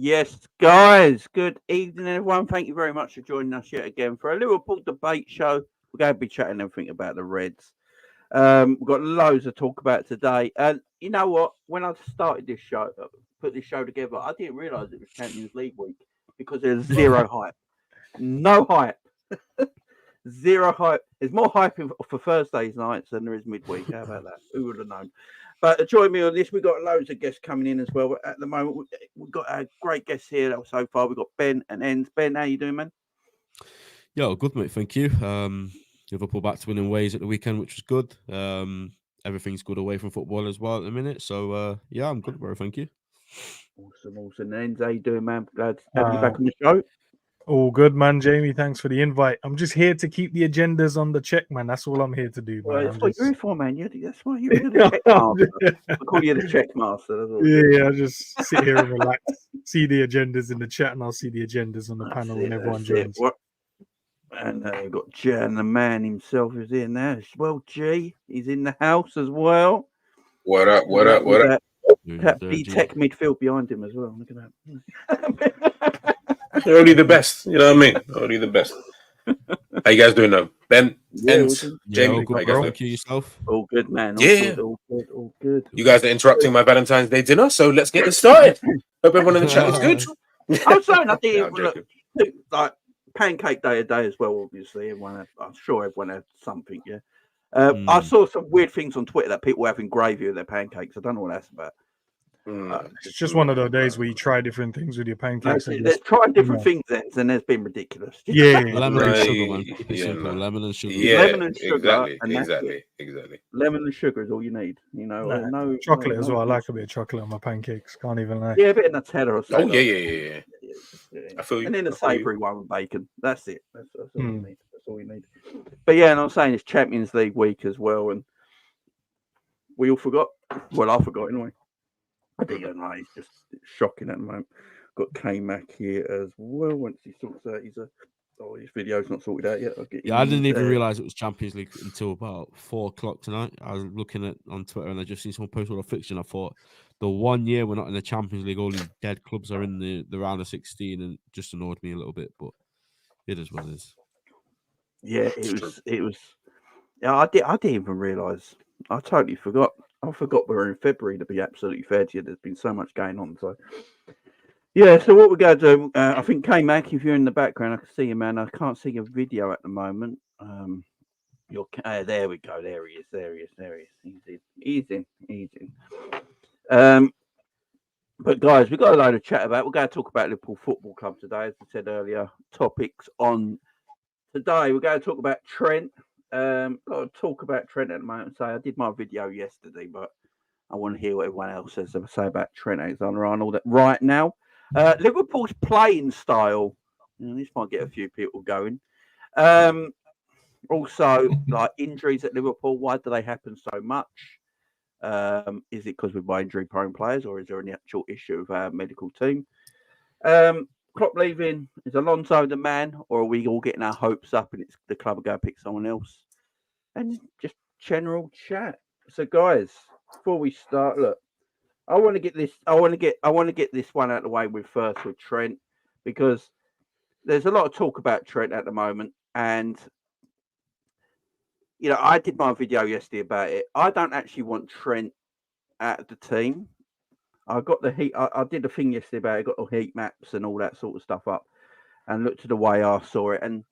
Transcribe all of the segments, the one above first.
Yes, guys. Good evening, everyone. Thank you very much for joining us yet again for a Liverpool debate show. We're going to be chatting everything about the Reds. We've got loads to talk about today. And you know what? When I started this show, put this show together, I didn't realise it was Champions League week because there's zero hype. No hype. Zero hype. There's more hype for Thursdays nights than there is midweek. How about that? Who would have known? But to join me on this, we've got loads of guests coming in as well. At the moment, we've got a great guests here so far. We've got Ben and ENDZ. Ben, how you doing, man? Yeah, good, mate. Thank you. Liverpool back to winning ways at the weekend, which was good. Everything's good away from football as well at the minute. So, yeah, I'm good, bro. Thank you. Awesome. ENDZ, how you doing, man? Glad to have you back on the show. All good, man. Jamie, thanks for the invite. I'm just here to keep the agendas on the check, man. That's all I'm here to do, man. Well, that's what you're here for, man. That's why you're the check master. I call you the check master. Yeah, I just sit here and relax, see the agendas in the chat, and I'll see the agendas on the panel when everyone joins. And we've got Jan, the man himself, is in there as well. G, he's in the house as well. What up? What up? What up? That B-Tech midfield behind him as well. Look at that. Only the best. You know what I mean? Only the best. How you guys doing now? Ben, ENDZ, Jamie, good, bro. Thank you yourself. All good, man. All good. You guys are interrupting my Valentine's Day dinner, so let's get this started. Hope everyone in the chat is good. I was saying, I think like Pancake Day today as well. Obviously, I'm sure everyone had something. Yeah. I saw some weird things on Twitter that people were having gravy with their pancakes. I don't know what that's about. It's just one of those days where you try different things with your pancakes. They're trying different things, and it's been ridiculous. Yeah, lemon and sugar, man. Lemon and sugar. Yeah, lemon and sugar. Exactly. Lemon and sugar is all you need. You know, no chocolate as well. I like a bit of chocolate on my pancakes. Can't even lie. Yeah, a bit of Nutella or something. Oh yeah. I feel you. And then a savoury one with bacon. That's it. That's all you need. That's all you need. But yeah, and I'm saying it's Champions League week as well, and we all forgot. Well, I forgot anyway. I think it's just shocking at the moment. Got K-Mac here as well. Once he sorts out his video's not sorted out yet. I didn't even realise it was Champions League until about 4:00 tonight. I was looking on Twitter and I just seen someone post all the fiction. I thought the 1 year we're not in the Champions League, all these dead clubs are in the round of 16, and just annoyed me a little bit. But it is what it is. Yeah, it was. Yeah, I didn't even realise. I totally forgot. I forgot we were in February, to be absolutely fair to you. There's been so much going on. So, yeah, so what we're going to do, I think, K-Mac, if you're in the background, I can see you, man. I can't see your video at the moment. There we go. There he is. He's in. But, guys, we've got a load of chat about. We're going to talk about Liverpool Football Club today, as I said earlier. Topics on today. We're going to talk about Trent. Got to talk about Trent at the moment and say I did my video yesterday, but I want to hear what everyone else has to say about Trent Alexander-Arnold right now. Liverpool's playing style. This might get a few people going. Also, like injuries at Liverpool, why do they happen so much? Is it because we're by injury-prone players, or is there an actual issue with our medical team? Klopp leaving, is Alonso the man, or are we all getting our hopes up and it's the club are going to pick someone else? And just general chat. So, guys, before we start, look, I want to get this one out of the way with Trent, because there's a lot of talk about Trent at the moment, and you know, I did my video yesterday about it. I don't actually want Trent out of the team. I got the heat. I did a thing yesterday about it. Got the heat maps and all that sort of stuff up, and looked at the way I saw it. And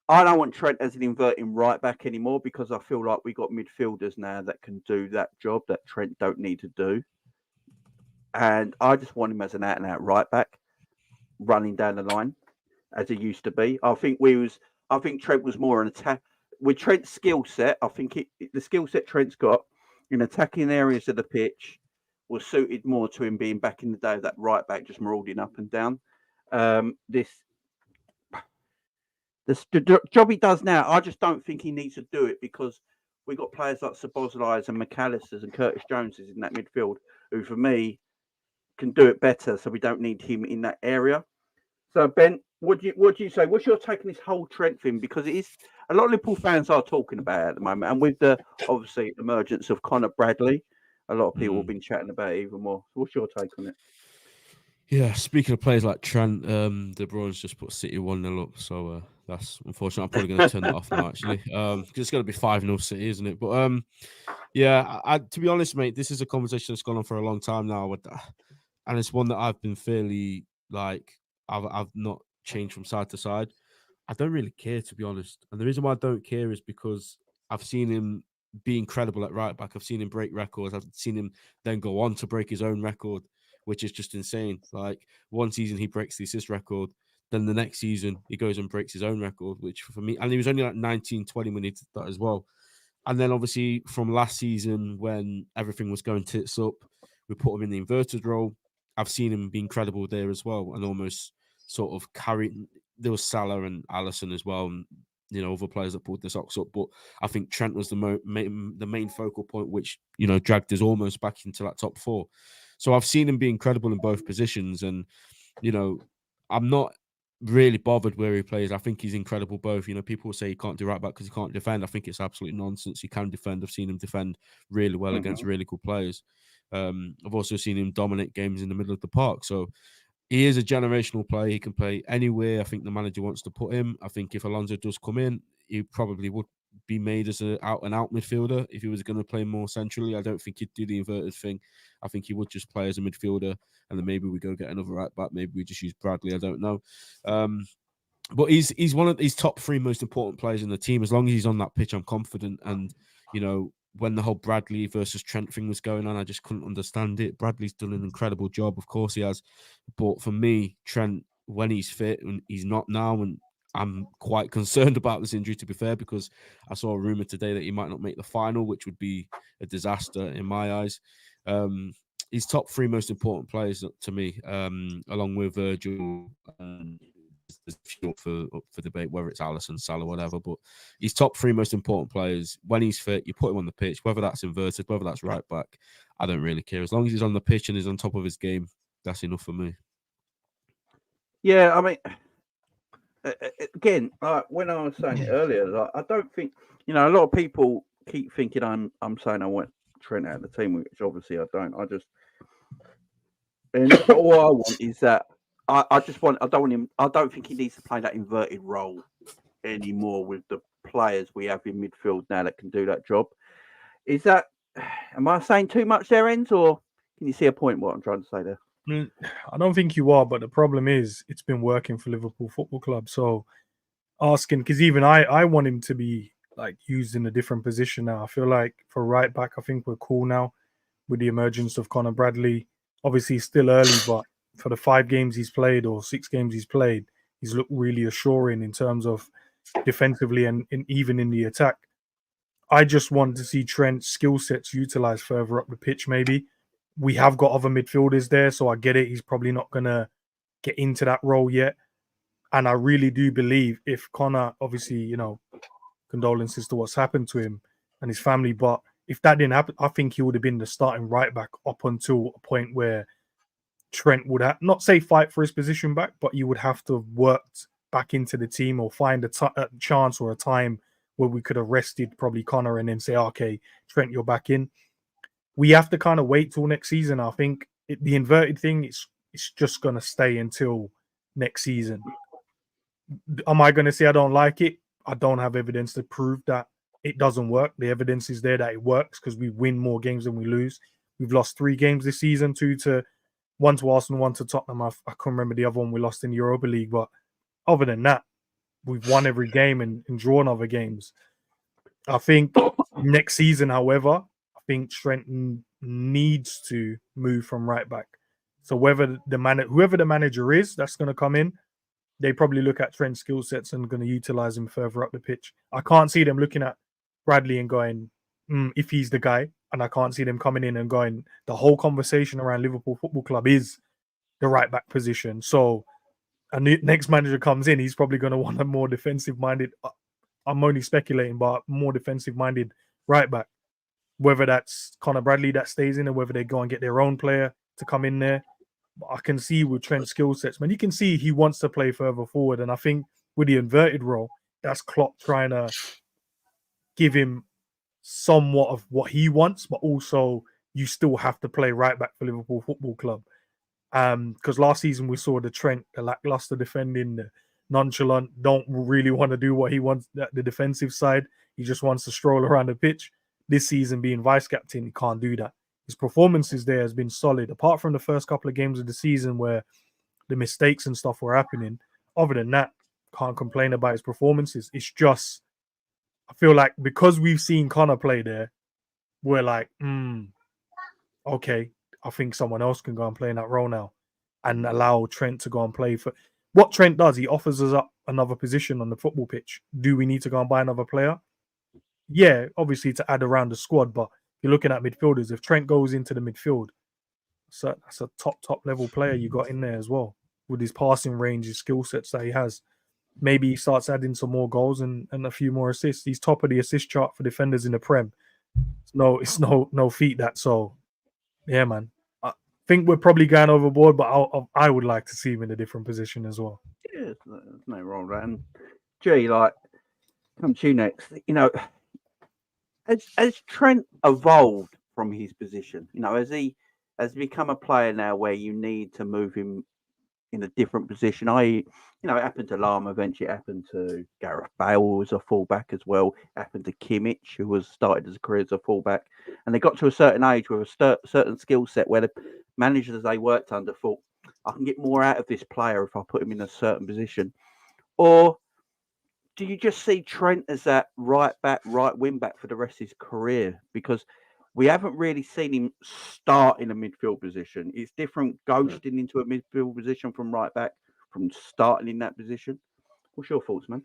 I don't want Trent as an inverting right back anymore, because I feel like we got midfielders now that can do that job that Trent don't need to do. And I just want him as an out and out right back, running down the line as he used to be. I think Trent was more an attack with Trent's skill set. I think the skill set Trent's got in attacking areas of the pitch was suited more to him being back in the day of that right back, just marauding up and down. The job he does now, I just don't think he needs to do it, because we got players like Szoboszlai and McAllister's and Curtis Joneses in that midfield, who for me can do it better. So we don't need him in that area. So Ben, what do you say? What's your take on this whole Trent thing? Because it is a lot of Liverpool fans are talking about it at the moment, and with the obviously emergence of Conor Bradley, a lot of people have been chatting about it even more. So what's your take on it? Yeah, speaking of players like Trent, De Bruyne's just put City 1-0 up, so that's unfortunate. I'm probably going to turn that off now, actually, because it's going to be 5-0 City, isn't it? But yeah, to be honest, mate, this is a conversation that's gone on for a long time now, and it's one that I've been fairly like I've not changed from side to side. I don't really care, to be honest, and the reason why I don't care is because I've seen him be incredible at right back. I've seen him break records. I've seen him then go on to break his own record, which is just insane. Like one season he breaks the assist record, then the next season he goes and breaks his own record, which for me, and he was only like 19, 20 when he did that as well. And then obviously from last season when everything was going tits up, we put him in the inverted role. I've seen him be incredible there as well, and almost sort of carry. There was Salah and Alisson as well, and other players that pulled the socks up. But I think Trent was the main focal point, which dragged us almost back into that top four. So I've seen him be incredible in both positions, and I'm not really bothered where he plays. I think he's incredible both. People say he can't do right back because he can't defend. I think it's absolute nonsense. He can defend. I've seen him defend really well against really good players. I've also seen him dominate games in the middle of the park. So he is a generational player. He can play anywhere I think the manager wants to put him. I think if Alonso does come in, he probably would be made as an out midfielder. If he was going to play more centrally, I don't think he'd do the inverted thing. I think he would just play as a midfielder, and then maybe we go get another right back. Maybe we just use Bradley. I don't know. But he's one of these top three most important players in the team. As long as he's on that pitch, I'm confident. And when the whole Bradley versus Trent thing was going on, I just couldn't understand it. Bradley's done an incredible job, of course he has. But for me, Trent, when he's fit, and he's not now, and I'm quite concerned about this injury, to be fair, because I saw a rumor today that he might not make the final, which would be a disaster in my eyes. He's top three most important players to me, along with Virgil. And there's fuel for debate whether it's Alisson, Salah, whatever. But he's top three most important players. When he's fit, you put him on the pitch, whether that's inverted, whether that's right back. I don't really care. As long as he's on the pitch and he's on top of his game, that's enough for me. Yeah, I mean, again, when I was saying it earlier, I don't think a lot of people keep thinking I'm saying I want Trent out of the team, which obviously I don't. And all I want is that I don't want him. I don't think he needs to play that inverted role anymore with the players we have in midfield now that can do that job. Am I saying too much there, Enz, or can you see a point what I'm trying to say there? I don't think you are, but the problem is it's been working for Liverpool Football Club. So asking, because even I want him to be like used in a different position now. I feel like for right back, I think we're cool now with the emergence of Conor Bradley. Obviously, it's still early, but for the 5 games he's played or 6 games he's played, he's looked really assuring in terms of defensively and even in the attack. I just want to see Trent's skill sets utilized further up the pitch, maybe. We have got other midfielders there, so I get it. He's probably not going to get into that role yet. And I really do believe if Conor, obviously, condolences to what's happened to him and his family, but if that didn't happen, I think he would have been the starting right back up until a point where Trent would have, not say fight for his position back, but you would have to have worked back into the team or find a chance or a time where we could have rested probably Conor and then say, okay, Trent, you're back in. We have to kind of wait till next season. I think the inverted thing, it's just going to stay until next season. Am I going to say I don't like it? I don't have evidence to prove that it doesn't work. The evidence is there that it works because we win more games than we lose. We've lost 3 games this season, 1 to Arsenal, 1 to Tottenham. I can't remember the other one we lost in the Europa League. But other than that, we've won every game and drawn other games. I think next season, however, I think Trent needs to move from right back. So whoever the manager is that's going to come in, they probably look at Trent's skill sets and going to utilize him further up the pitch. I can't see them looking at Bradley and going, if he's the guy. And I can't see them coming in and going, the whole conversation around Liverpool Football Club is the right back position. So a next manager comes in, he's probably going to want a more defensive-minded, I'm only speculating, but more defensive-minded right back. Whether that's Conor Bradley that stays in or whether they go and get their own player to come in there. But I can see with Trent's skill sets, man, you can see he wants to play further forward. And I think with the inverted role, that's Klopp trying to give him somewhat of what he wants, but also you still have to play right back for Liverpool Football Club. Because last season we saw the Trent, the lackluster defending, the nonchalant, don't really want to do what he wants at the defensive side. He just wants to stroll around the pitch. This season, being vice captain, he can't do that. His performances there has been solid, apart from the first couple of games of the season where the mistakes and stuff were happening. Other than that, can't complain about his performances. It's just, I feel like because we've seen Connor play there, we're like, okay, I think someone else can go and play in that role now and allow Trent to go and play for what Trent does. He offers us up another position on the football pitch. Do we need to go and buy another player? Yeah, obviously to add around the squad, but you're looking at midfielders. If Trent goes into the midfield, so that's a top level player you got in there as well with his passing range, his skill sets that he has. Maybe he starts adding some more goals and a few more assists. He's top of the assist chart for defenders in the Prem. It's no feat that. So, yeah, man. I think we're probably going overboard, but I would like to see him in a different position as well. Yeah, there's no wrong with that. And gee, like, come to you next. You know, has Trent evolved from his position? You know, has he become a player now where you need to move him in a different position? It happened to Lama, eventually it happened to Gareth Bale, who was a fullback as well. It happened to Kimmich, who was started his career as a fullback. And they got to a certain age with a certain skill set where the managers they worked under thought, I can get more out of this player if I put him in a certain position. Or do you just see Trent as that right wing back for the rest of his career? Because we haven't really seen him start in a midfield position. It's different ghosting into a midfield position from right back, from starting in that position. What's your thoughts, man?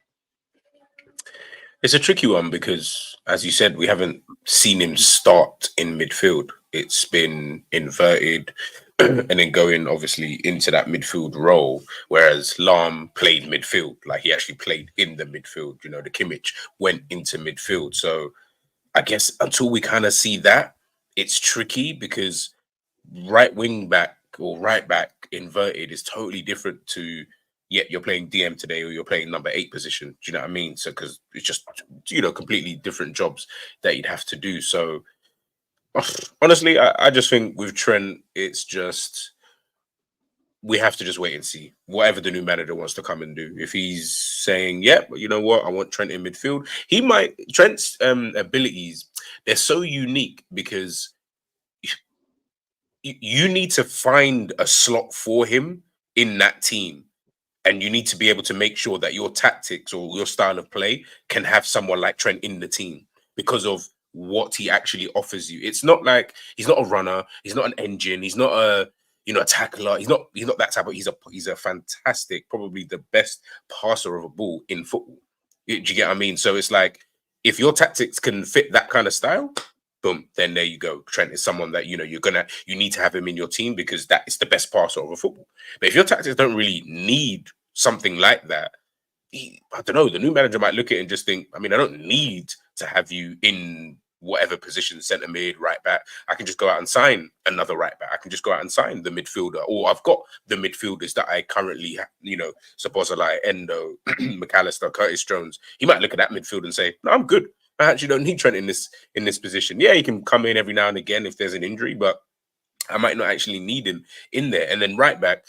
It's a tricky one because, as you said, we haven't seen him start in midfield. It's been inverted and then going, obviously, into that midfield role, whereas Lahm played midfield. Like, he actually played in the midfield. You know, the Kimmich went into midfield. So, I guess until we kind of see that, it's tricky because right wing back or right back inverted is totally different to, you're playing DM today or you're playing number 8 position. Do you know what I mean? So, because it's just, completely different jobs that you'd have to do. So, honestly, I just think with Trent, it's just, we have to just wait and see whatever the new manager wants to come and do. If he's saying, yeah, you know what, I want Trent in midfield, Trent's abilities, they're so unique because you need to find a slot for him in that team. And you need to be able to make sure that your tactics or your style of play can have someone like Trent in the team because of what he actually offers you. It's not like he's not a runner, he's not an engine, he's not a tackler. He's not that type of. He's a fantastic, probably the best passer of a ball in football. Do you get what I mean? So it's like if your tactics can fit that kind of style, boom, then there you go. Trent is someone that you need to have him in your team because that is the best passer of a football. But if your tactics don't really need something like that, I don't know. The new manager might look at it and just think, I don't need to have you in whatever position, centre mid, right back. I can just go out and sign another right back. I can just go out and sign the midfielder. Or I've got the midfielders that I currently have, Szoboszlai, Endo, McAllister, Curtis Jones. He might look at that midfield and say, no, I'm good. I actually don't need Trent in this position. Yeah, he can come in every now and again if there's an injury, but I might not actually need him in there. And then right back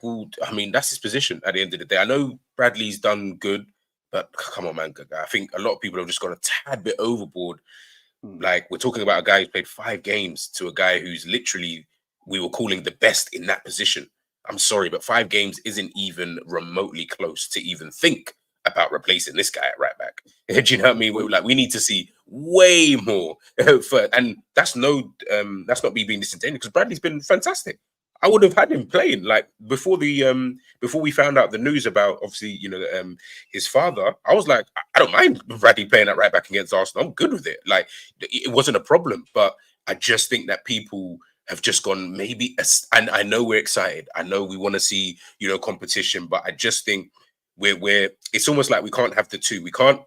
will, that's his position at the end of the day. I know Bradley's done good, but come on, man. I think a lot of people have just gone a tad bit overboard. Like, we're talking about a guy who's played 5 games to a guy who's literally, we were calling the best in that position. I'm sorry, but 5 games isn't even remotely close to even think about replacing this guy at right back. Do you know what I mean? We need to see way more. And that's not me being disingenuous because Bradley's been fantastic. I would have had him playing before we found out the news about obviously his father. I was like, I don't mind Bradley playing at right back against Arsenal. I'm good with it. Like, it wasn't a problem. But I just think that people have just gone and I know we're excited. I know we want to see competition, but I just think it's almost like we can't have the two. We can't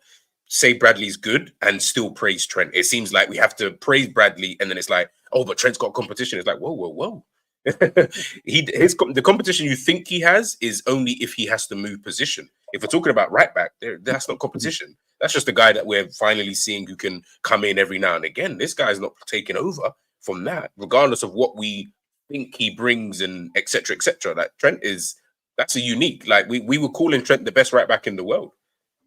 say Bradley's good and still praise Trent. It seems like we have to praise Bradley and then it's like, oh, but Trent's got competition. It's like, whoa. The competition you think he has is only if he has to move position. If we're talking about right back, that's not competition. That's just a guy that we're finally seeing who can come in every now and again. This guy's not taking over from that, regardless of what we think he brings and etc. etc. Like Trent that's a unique. Like we were calling Trent the best right back in the world.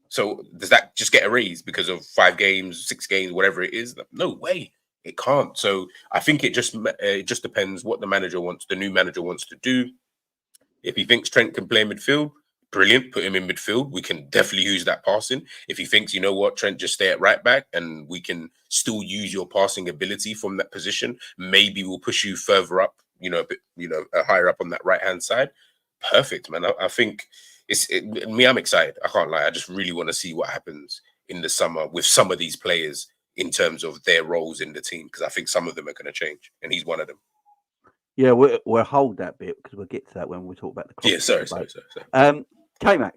So does that just get erased because of 5 games, 6 games, whatever it is? No way, it can't. So I think it just depends what the new manager wants to do. If he thinks Trent can play midfield, brilliant, put him in midfield. We can definitely use that passing. If he thinks, you know what, Trent, just stay at right back and we can still use your passing ability from that position, maybe we'll push you further up, a bit, higher up on that right hand side. Perfect, man. I think I'm excited. I can't lie. I just really want to see what happens in the summer with some of these players in terms of their roles in the team, because I think some of them are going to change, and he's one of them. Yeah, we'll hold that bit because we'll get to that when we talk about the Klopp. Yeah, sorry. K-Mac,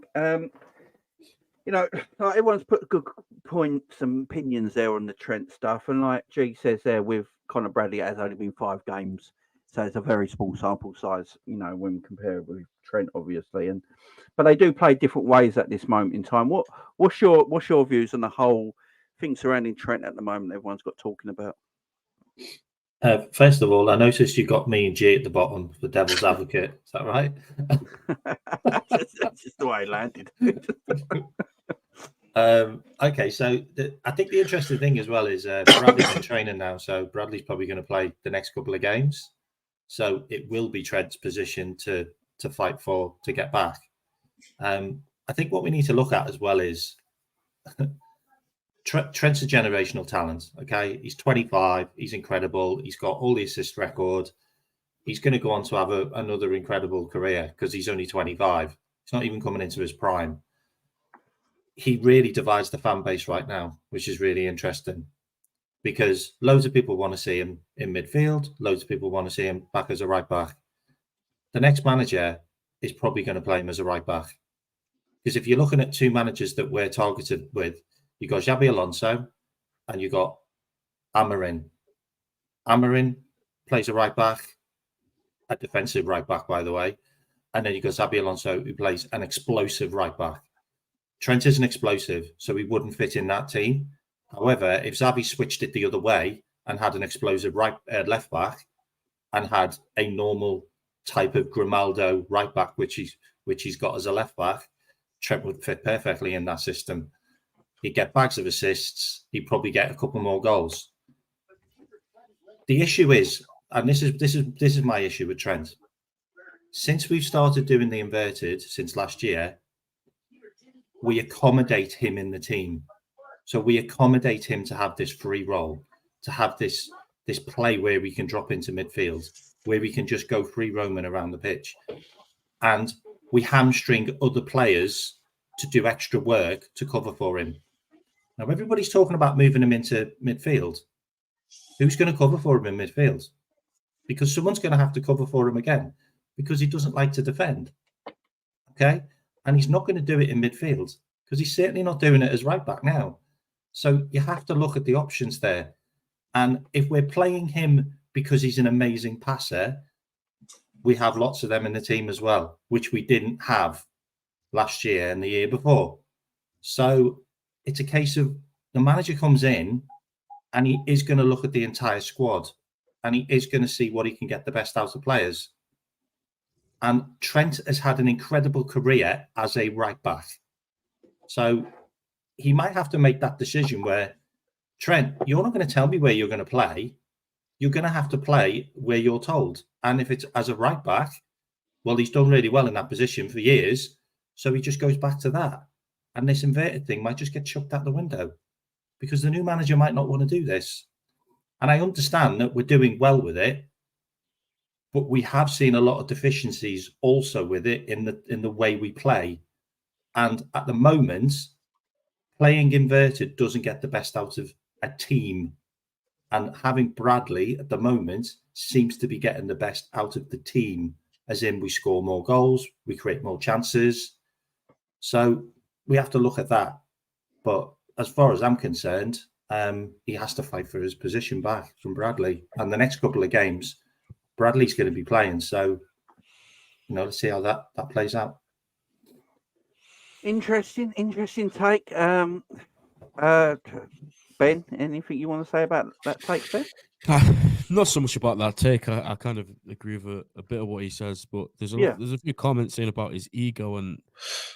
everyone's put good points and opinions there on the Trent stuff, and like G says there, with Conor Bradley, it has only been 5 games, so it's a very small sample size, when compared with Trent, obviously, but they do play different ways at this moment in time. What's your views on the whole thing surrounding Trent at the moment? Everyone's got talking about. First of all, I noticed you got me and G at the bottom for Devil's Advocate. Is that right? That's just the way it landed. Okay, so I think the interesting thing as well is Bradley's in training now, so Bradley's probably going to play the next couple of games. So it will be Trent's position to fight for to get back. I think what we need to look at as well is Trent's a generational talent. Okay, he's 25. He's incredible. He's got all the assist record. He's going to go on to have another incredible career because he's only 25. He's not even coming into his prime. He really divides the fan base right now, which is really interesting because loads of people want to see him in midfield. Loads of people want to see him back as a right back. The next manager is probably going to play him as a right back because if you're looking at 2 managers that we're targeted with, you got Xabi Alonso and you got Amorim. Amorim plays a right back, a defensive right back, by the way. And then you got Xabi Alonso, who plays an explosive right back. Trent isn't explosive, so he wouldn't fit in that team. However, if Xabi switched it the other way and had an explosive left back and had a normal type of Grimaldo right back, which he's got as a left back, Trent would fit perfectly in that system. He'd get bags of assists. He'd probably get a couple more goals. The issue is, and this is my issue with Trent. Since we've started doing the inverted since last year, we accommodate him in the team. So we accommodate him to have this free role, to have this play where we can drop into midfield, where we can just go free roaming around the pitch. And we hamstring other players to do extra work to cover for him. Now, everybody's talking about moving him into midfield. Who's going to cover for him in midfield? Because someone's going to have to cover for him again because he doesn't like to defend. Okay? And he's not going to do it in midfield because he's certainly not doing it as right back now. So you have to look at the options there. And if we're playing him because he's an amazing passer, we have lots of them in the team as well, which we didn't have last year and the year before. So it's a case of the manager comes in and he is going to look at the entire squad and he is going to see what he can get the best out of players. And Trent has had an incredible career as a right back. So he might have to make that decision where, Trent, you're not going to tell me where you're going to play. You're going to have to play where you're told. And if it's as a right back, well, he's done really well in that position for years. So he just goes back to that. And this inverted thing might just get chucked out the window because the new manager might not want to do this. And I understand that we're doing well with it, but we have seen a lot of deficiencies also with it in the way we play. And at the moment, playing inverted doesn't get the best out of a team. And having Bradley at the moment seems to be getting the best out of the team, as in we score more goals, we create more chances. So we have to look at that. But as far as I'm concerned, he has to fight for his position back from Bradley. And the next couple of games, Bradley's going to be playing. So, let's see how that plays out. Interesting take. Ben, anything you want to say about that take, Ben? Not so much about that take. I kind of agree with a bit of what he says, but there's Yeah. a few comments saying about his ego, and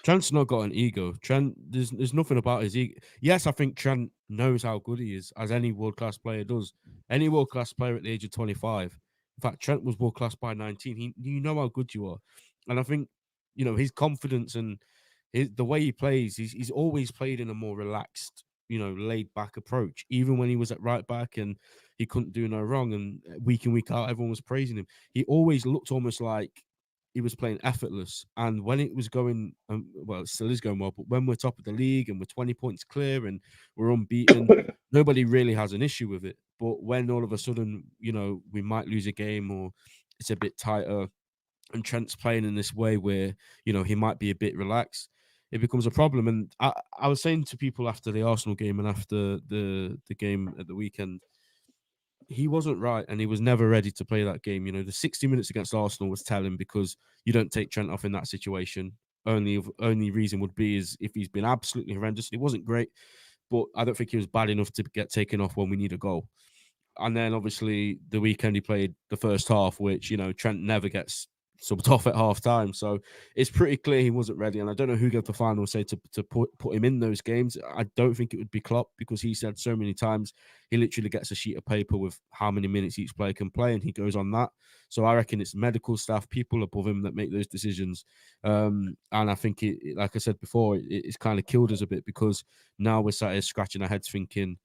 Trent's not got an ego. Trent, there's nothing about his ego. Yes, I think Trent knows how good he is, as any world class player does. Any world class player at the age of 25. In fact, Trent was world class by 19. You know how good you are, and I think his confidence and the way he plays. He's always played in a more relaxed, laid back approach, even when he was at right back and he couldn't do no wrong. And week in, week out, everyone was praising him. He always looked almost like he was playing effortless. And when it was going, well, it still is going well, but when we're top of the league and we're 20 points clear and we're unbeaten, nobody really has an issue with it. But when all of a sudden, we might lose a game or it's a bit tighter and Trent's playing in this way where, he might be a bit relaxed, it becomes a problem. And I was saying to people after the Arsenal game and after the game at the weekend, he wasn't right and he was never ready to play that game. The 60 minutes against Arsenal was telling, because you don't take Trent off in that situation. Only reason would be is if he's been absolutely horrendous. It wasn't great, but I don't think he was bad enough to get taken off when we need a goal. And then obviously the weekend he played the first half, which, Trent never gets subbed off at half time. So it's pretty clear he wasn't ready. And I don't know who gave the final say to put him in those games. I don't think it would be Klopp, because he said so many times he literally gets a sheet of paper with how many minutes each player can play and he goes on that. So I reckon it's medical staff, people above him that make those decisions. And I think it like I said before, it's kind of killed us a bit, because now we're sat here scratching our heads thinking,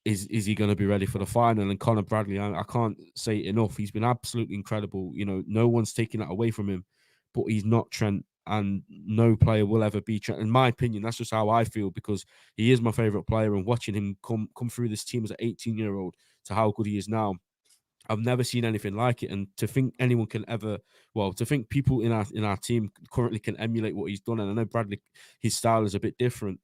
is he going to be ready for the final? And Conor Bradley, I can't say it enough. He's been absolutely incredible. No one's taking that away from him, but he's not Trent, and no player will ever be Trent. In my opinion, that's just how I feel, because he is my favourite player, and watching him come through this team as an 18-year-old to how good he is now, I've never seen anything like it. And to think anyone can ever, to think people in our team currently can emulate what he's done. And I know Bradley, his style is a bit different.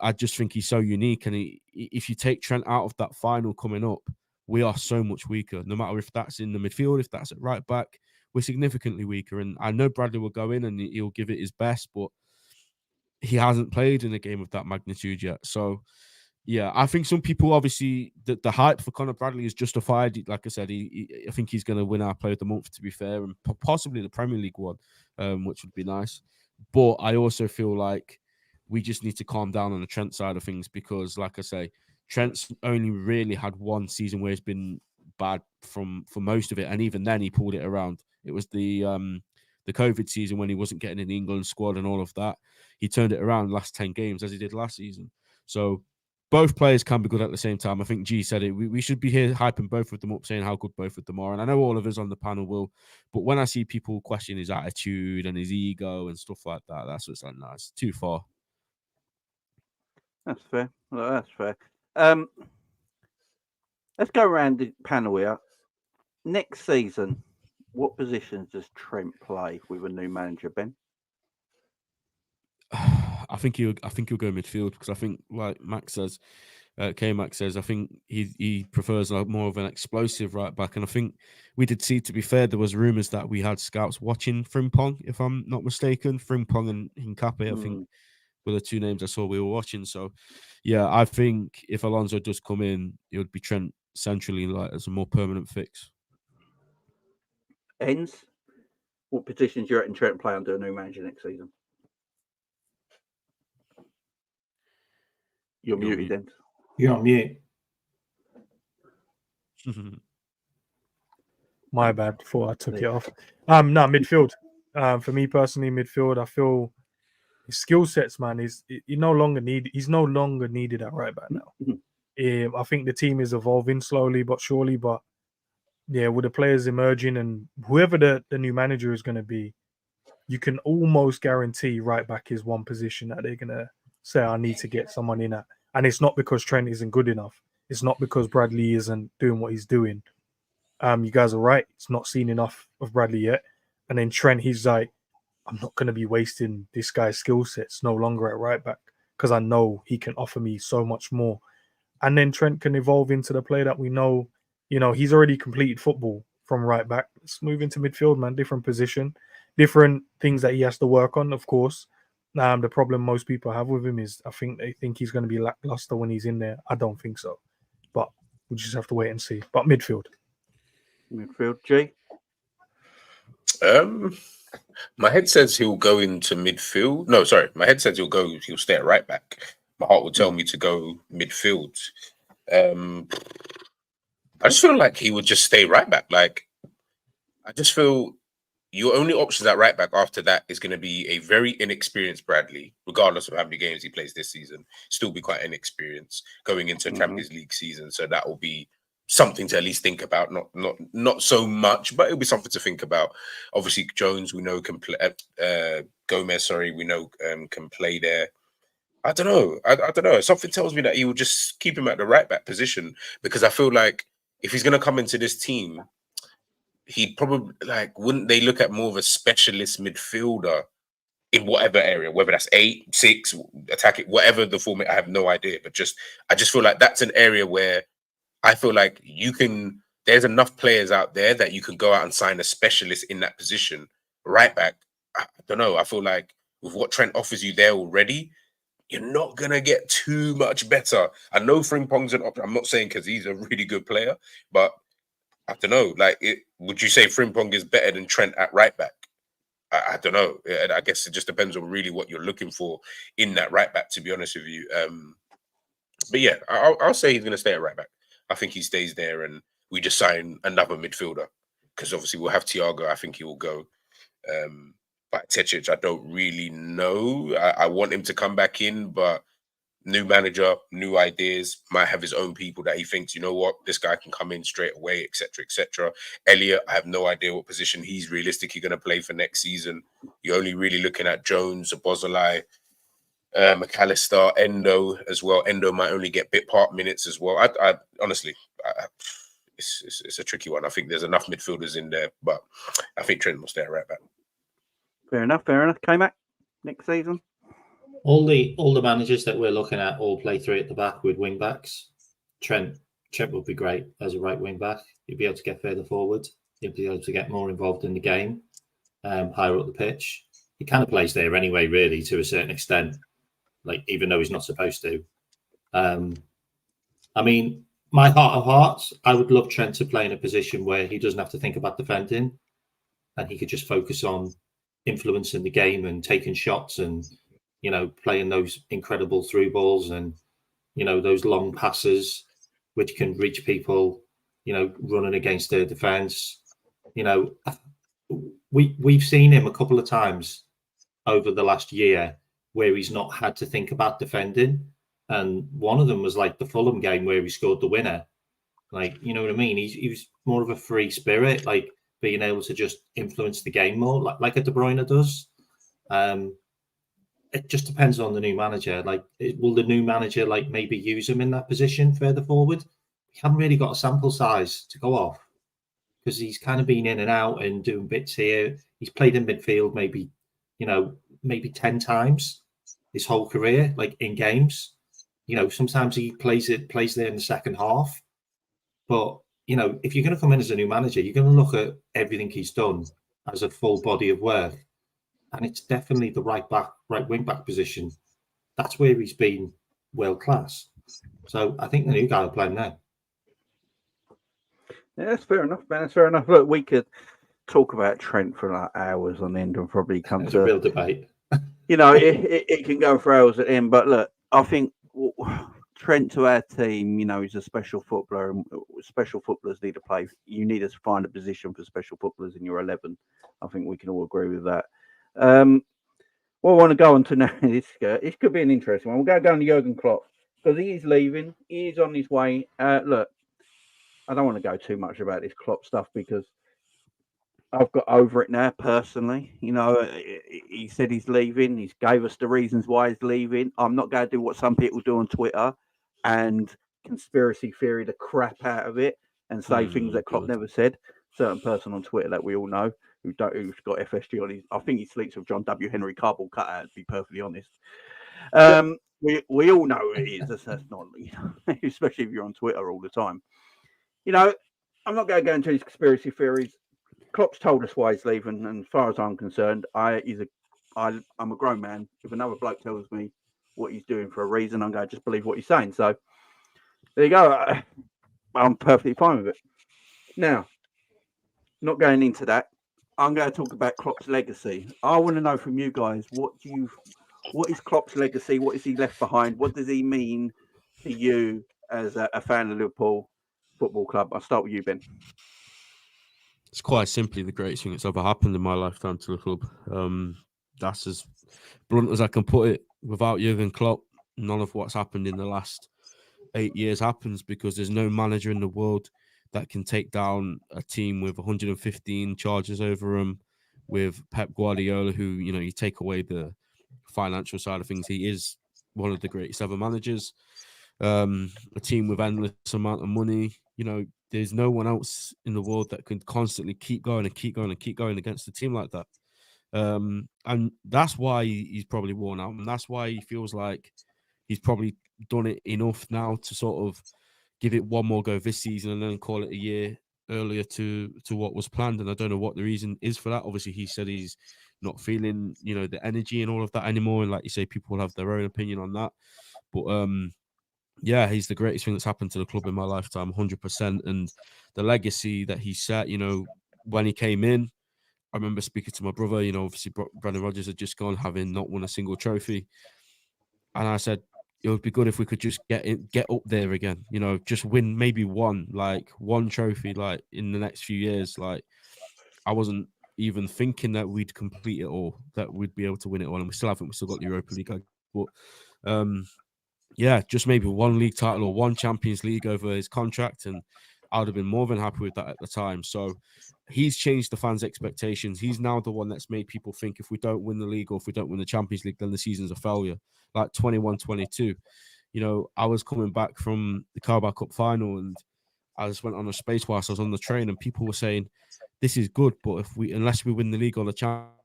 I just think he's so unique. And if you take Trent out of that final coming up, we are so much weaker. No matter if that's in the midfield, if that's at right back, we're significantly weaker. And I know Bradley will go in and he'll give it his best, but he hasn't played in a game of that magnitude yet. So, yeah, I think some people, obviously, the hype for Conor Bradley is justified. Like I said, I think he's going to win our Player of the Month, to be fair, and possibly the Premier League one, which would be nice. But I also feel like we just need to calm down on the Trent side of things, because, like I say, Trent's only really had one season where he's been bad for most of it, and even then he pulled it around. It was the COVID season when he wasn't getting in the England squad and all of that. He turned it around the last 10 games as he did last season. So both players can be good at the same time. I think G said it. We should be here hyping both of them up, saying how good both of them are. And I know all of us on the panel will, but when I see people question his attitude and his ego and stuff like that, that's what's like, nah, it's too far. That's fair. Well, that's fair. Let's go around the panel here. Next season, what positions does Trent play with a new manager, Ben? I think he'll go midfield, because I think, like Max says, K-Max says, I think he prefers more of an explosive right back. And I think we did see, to be fair, there was rumours that we had scouts watching Frimpong, if I'm not mistaken. Frimpong and Hincapié, I think, were the two names I saw we were watching. So, yeah, I think if Alonso does come in, it would be Trent centrally, like, as a more permanent fix. Ends. What positions do you reckon Trent play under a new manager next season? You're muted, Ends. You're on mute. My bad. Before I took it off. No, midfield. For me personally, midfield. I feel his skill sets, man, he's no longer needed at right back now. I think the team is evolving slowly but surely. But yeah, with the players emerging and whoever the new manager is going to be, you can almost guarantee right back is one position that they're going to say, I need to get someone in at. And it's not because Trent isn't good enough. It's not because Bradley isn't doing what he's doing. You guys are right. It's not seen enough of Bradley yet. And then Trent, he's like, I'm not going to be wasting this guy's skill sets no longer at right back, because I know he can offer me so much more. And then Trent can evolve into the player that we know. He's already completed football from right back. Let's move into midfield, man. Different position, different things that he has to work on, of course. The problem most people have with him is I think they think he's going to be lackluster when he's in there. I don't think so. But we'll just have to wait and see. But midfield. G. My head says he'll go into midfield. No, sorry. My head says he'll stay at right back. My heart will tell me to go midfield. I just feel like he would just stay right back. Like, I just feel your only options at right back after that is going to be a very inexperienced Bradley, regardless of how many games he plays this season. Still be quite inexperienced going into Champions League season. So that will be something to at least think about. Not so much, but it'll be something to think about. Obviously, Jones, we know can play. Gomez, sorry, we know can play there. I don't know. I don't know. Something tells me that he will just keep him at the right back position, because I feel like if he's going to come into this team, he'd probably, like, wouldn't they look at more of a specialist midfielder in whatever area, whether that's 8, 6, attacking, whatever the format, I have no idea. But I just feel like that's an area where I feel like there's enough players out there that you can go out and sign a specialist in that position. Right back, I don't know. I feel like with what Trent offers you there already, you're not going to get too much better. I know Frimpong's an option. I'm not saying because he's a really good player, but I don't know. Like, would you say Frimpong is better than Trent at right back? I don't know. I guess it just depends on really what you're looking for in that right back, to be honest with you. But yeah, I'll say he's going to stay at right back. I think he stays there, and we just sign another midfielder, because obviously we'll have Thiago. I think he will go. But Tečić, I don't really know. I want him to come back in, but new manager, new ideas, might have his own people that he thinks, you know what, this guy can come in straight away, etc., etc. Elliot, I have no idea what position he's realistically going to play for next season. You're only really looking at Jones, Bozolai, McAllister, Endo as well. Endo might only get bit part minutes as well. I honestly, it's a tricky one. I think there's enough midfielders in there, but I think Trent will stay right back. Fair enough. K-Mac, next season? All the managers that we're looking at all play 3 at the back with wing backs. Trent would be great as a right wing back. He'll be able to get further forward. He'll be able to get more involved in the game, higher up the pitch. He kind of plays there anyway, really, to a certain extent. Like, even though he's not supposed to. I mean, my heart of hearts, I would love Trent to play in a position where he doesn't have to think about defending, and he could just focus on influencing the game and taking shots and, you know, playing those incredible through balls and, you know, those long passes which can reach people, you know, running against their defense. You know, we've seen him a couple of times over the last year where he's not had to think about defending. And one of them was like the Fulham game where he scored the winner. Like, you know what I mean? He was more of a free spirit, like being able to just influence the game more, like a De Bruyne does. It just depends on the new manager. Like, will the new manager like maybe use him in that position further forward? We haven't really got a sample size to go off, because he's kind of been in and out and doing bits here. He's played in midfield maybe 10 times his whole career, like in games. You know, sometimes he plays there in the second half. But, you know, if you're going to come in as a new manager, you're going to look at everything he's done as a full body of work. And it's definitely the right wing back position. That's where he's been world class. So I think the new guy will play him there. Yeah, that's fair enough, man. That's fair enough. Look, we could talk about Trent for like hours on end and probably come It's to a real debate. You know, it can go for hours at end. But look, I think Trent to our team, you know, he's a special footballer, and special footballers need to play. You need to find a position for special footballers in your 11. I think we can all agree with that. What I want to go on to now, this could be an interesting one. We'll go on to Jurgen Klopp, because he is leaving. He is on his way. Look, I don't want to go too much about this Klopp stuff, because I've got over it now, personally. You know, he said he's leaving. He gave us the reasons why he's leaving. I'm not going to do what some people do on Twitter and conspiracy theory the crap out of it and say things that Klopp never said. Certain person on Twitter that we all know who's got FSG on his. I think he sleeps with John W. Henry cardboard cutout, to be perfectly honest. We all know who it is. That's not, you know, especially if you're on Twitter all the time. You know, I'm not going to go into these conspiracy theories. Klopp's told us why he's leaving, and as far as I'm concerned, I'm a grown man. If another bloke tells me what he's doing for a reason, I'm going to just believe what he's saying. So there you go. I'm perfectly fine with it. Now, not going into that, I'm going to talk about Klopp's legacy. I want to know from you guys, what is Klopp's legacy? What is he left behind? What does he mean to you as a fan of Liverpool Football Club? I'll start with you, Ben. It's quite simply the greatest thing that's ever happened in my lifetime to the club. That's as blunt as I can put it. Without Jurgen Klopp, none of what's happened in the last 8 years happens, because there's no manager in the world that can take down a team with 115 charges over them, with Pep Guardiola, who, you take away the financial side of things, he is one of the greatest ever managers. A team with endless amount of money. There's no one else in the world that can constantly keep going and keep going and keep going against a team like that. And that's why he's probably worn out, and that's why he feels like he's probably done it enough now to sort of give it one more go this season and then call it a year earlier to what was planned. And I don't know what the reason is for that. Obviously, he said he's not feeling, the energy and all of that anymore. And like you say, people will have their own opinion on that. But yeah, he's the greatest thing that's happened to the club in my lifetime, 100%. And the legacy that he set, when he came in, I remember speaking to my brother, obviously Brendan Rodgers had just gone, having not won a single trophy. And I said, it would be good if we could just get up there again, just win maybe one trophy, like in the next few years. Like, I wasn't even thinking that we'd complete it all, that we'd be able to win it all. And we still haven't. We still got the Europa League. But yeah, just maybe one league title or one Champions League over his contract, and I would have been more than happy with that at the time. So he's changed the fans' expectations. He's now the one that's made people think if we don't win the league or if we don't win the Champions League, then the season's a failure. Like 21-22. I was coming back from the Carabao Cup final, and I just went on a space whilst I was on the train, and people were saying, this is good, but unless we win the league or the Champions,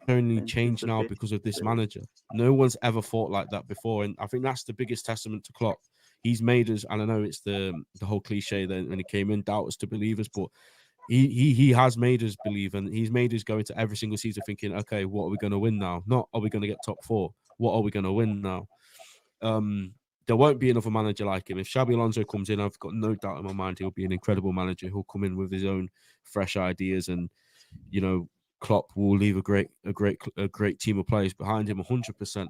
only change now because of this manager. No one's ever thought like that before, and I think that's the biggest testament to Klopp. He's made us, and I know it's the whole cliche that when he came in, doubters to believers, but he has made us believe, and he's made us go into every single season thinking, okay, what are we going to win now? Not are we going to get top 4? What are we going to win now? There won't be another manager like him. If Xabi Alonso comes in, I've got no doubt in my mind he'll be an incredible manager. He'll come in with his own fresh ideas, and Klopp will leave a great team of players behind him, 100%.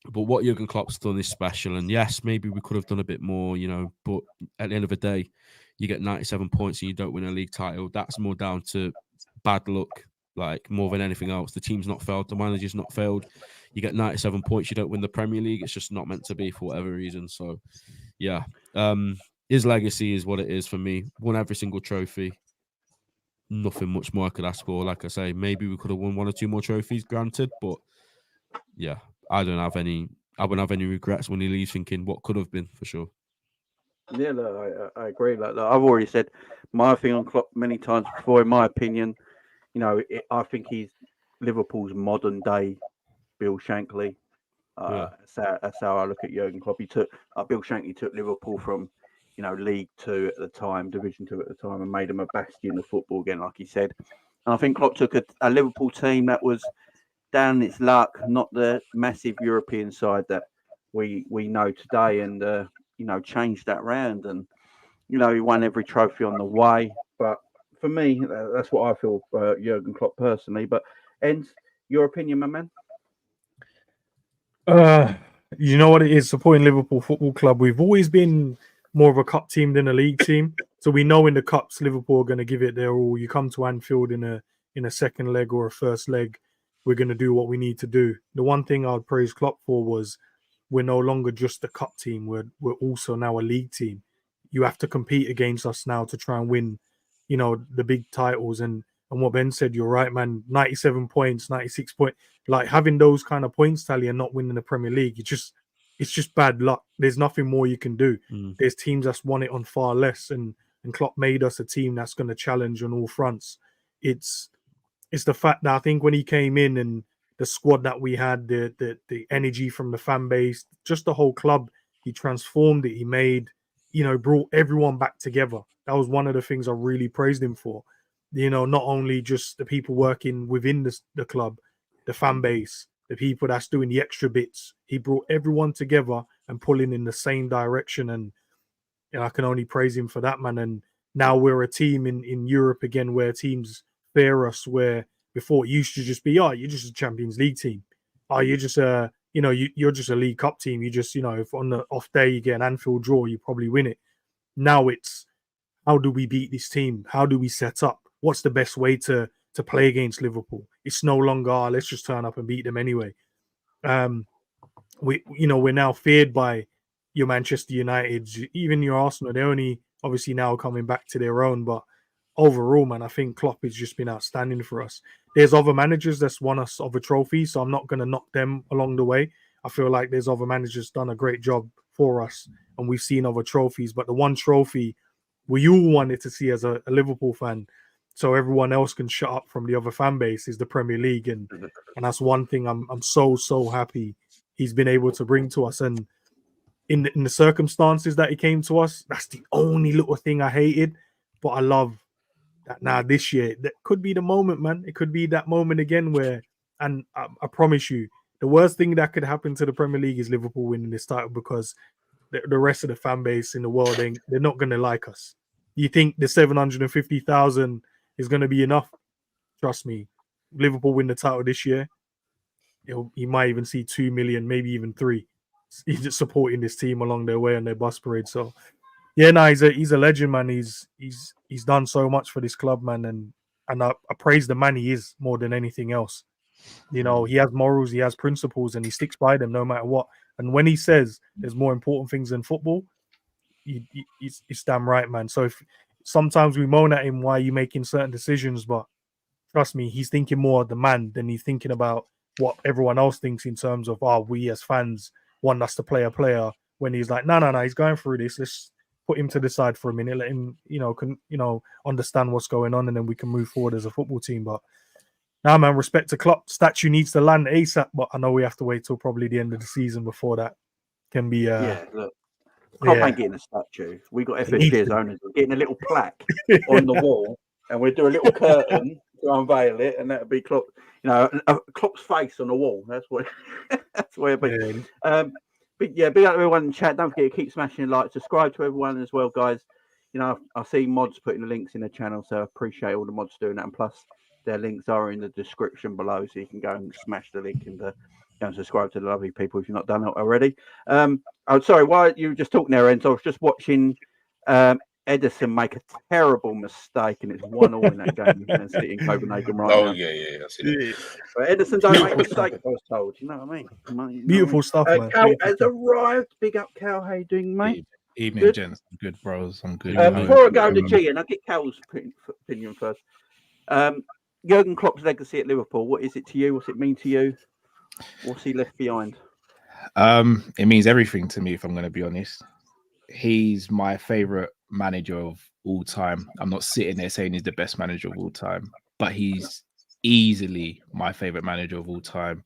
But what Jurgen Klopp's done is special, and yes, maybe we could have done a bit more, but at the end of the day, you get 97 points and you don't win a league title. That's more down to bad luck, like more than anything else. The team's not failed, the manager's not failed. You get 97 points, you don't win the Premier League. It's just not meant to be for whatever reason. So, yeah, his legacy is what it is for me. Won every single trophy. Nothing much more I could ask for. Like I say, maybe we could have won 1 or 2 more trophies, granted, but yeah, I wouldn't have any regrets when he leaves, thinking what could have been, for sure. Yeah, look, I agree. Like, I've already said my thing on Klopp many times before. In my opinion, I think he's Liverpool's modern day Bill Shankly. That's how I look at Jurgen Klopp. Bill Shankly took Liverpool from League 2 at the time, Division 2 at the time, and made them a bastion of football again, like he said. And I think Klopp took a Liverpool team that was down its luck, not the massive European side that we know today, and changed that round. And he won every trophy on the way. But for me, that's what I feel for Jurgen Klopp personally. But ENDZ, your opinion, my man? You know what it is, supporting Liverpool Football Club. We've always been more of a cup team than a league team. So we know in the cups, Liverpool are going to give it their all. You come to Anfield in a second leg or a first leg, we're going to do what we need to do. The one thing I'd praise Klopp for was we're no longer just a cup team. We're also now a league team. You have to compete against us now to try and win, the big titles. And what Ben said, you're right, man. 97 points, 96 points. Like, having those kind of points tally and not winning the Premier League, it's just bad luck. There's nothing more you can do. There's teams that's won it on far less, and Klopp made us a team that's going to challenge on all fronts. It's the fact that I think when he came in and the squad that we had, the energy from the fan base, just the whole club, he transformed it. He made, brought everyone back together. That was one of the things I really praised him for. Not only just the people working within the club, the fan base, the people that's doing the extra bits. He brought everyone together and pulling in the same direction. And I can only praise him for that, man. And now we're a team in Europe again where teams fear us, where before it used to just be, oh, you're just a Champions League team. Oh, you're just a, you're just a League Cup team. You just, if on the off day you get an Anfield draw, you probably win it. Now it's, how do we beat this team? How do we set up? What's the best way to play against Liverpool? It's no longer, let's just turn up and beat them anyway. We're now feared by your Manchester United, even your Arsenal. They're only obviously now coming back to their own, but overall, man, I think Klopp has just been outstanding for us. There's other managers that's won us other trophies, so I'm not going to knock them along the way. I feel like there's other managers done a great job for us, and we've seen other trophies. But the one trophy we all wanted to see as a Liverpool fan, so everyone else can shut up from the other fan base, is the Premier League, and that's one thing I'm so happy he's been able to bring to us. And in the circumstances that he came to us, that's the only little thing I hated. But I love that now this year, that could be the moment, man. It could be that moment again where, and I promise you, the worst thing that could happen to the Premier League is Liverpool winning this title, because the rest of the fan base in the world, they're not going to like us. You think the 750,000 is going to be enough? Trust me, Liverpool win the title this year, you might even see 2 million, maybe even 3. He's just supporting this team along their way on their bus parade. So yeah, no, he's a legend, man. He's done so much for this club, man, and I praise the man he is more than anything else. He has morals, he has principles, and he sticks by them no matter what. And when he says there's more important things than football, it's damn right, man. So if sometimes we moan at him, why are you making certain decisions? But trust me, he's thinking more of the man than he's thinking about what everyone else thinks in terms of, we as fans want us to play a player, when he's like, no, he's going through this. Let's put him to the side for a minute, let him, understand what's going on, and then we can move forward as a football team. But now, man, respect to Klopp. Statue needs to land ASAP, but I know we have to wait till probably the end of the season before that can be. Look, Klopp ain't getting a statue. We got FSG as owners. We're getting a little plaque on the wall, and we'll do a little curtain to unveil it, and that'll be Klopp. Klopp's face on the wall. That's what. That's where it'll be. But yeah, big up to everyone in chat. Don't forget to keep smashing the like. Subscribe to everyone as well, guys. I see mods putting the links in the channel, so I appreciate all the mods doing that. And plus, their links are in the description below, so you can go and smash the link and go and subscribe to the lovely people if you've not done it already. I'm sorry, while you were just talking there, Enzo, I was just watching Edison make a terrible mistake, and it's 1-1 in that game in City in Copenhagen right now. Yeah. I see that. But Edison don't make mistakes, I was told. You know what I mean? Beautiful stuff, man. Cal has arrived. Big up, Cal. How you doing, mate? Evening, Good. gents. I'm good, bros. I'm good. Before I go to G, and I'll get Cal's opinion first. Jurgen Klopp's legacy at Liverpool, what is it to you? What's it mean to you? What's he left behind? It means everything to me, if I'm going to be honest. He's my favorite manager of all time. I'm not sitting there saying he's the best manager of all time, but he's easily my favorite manager of all time.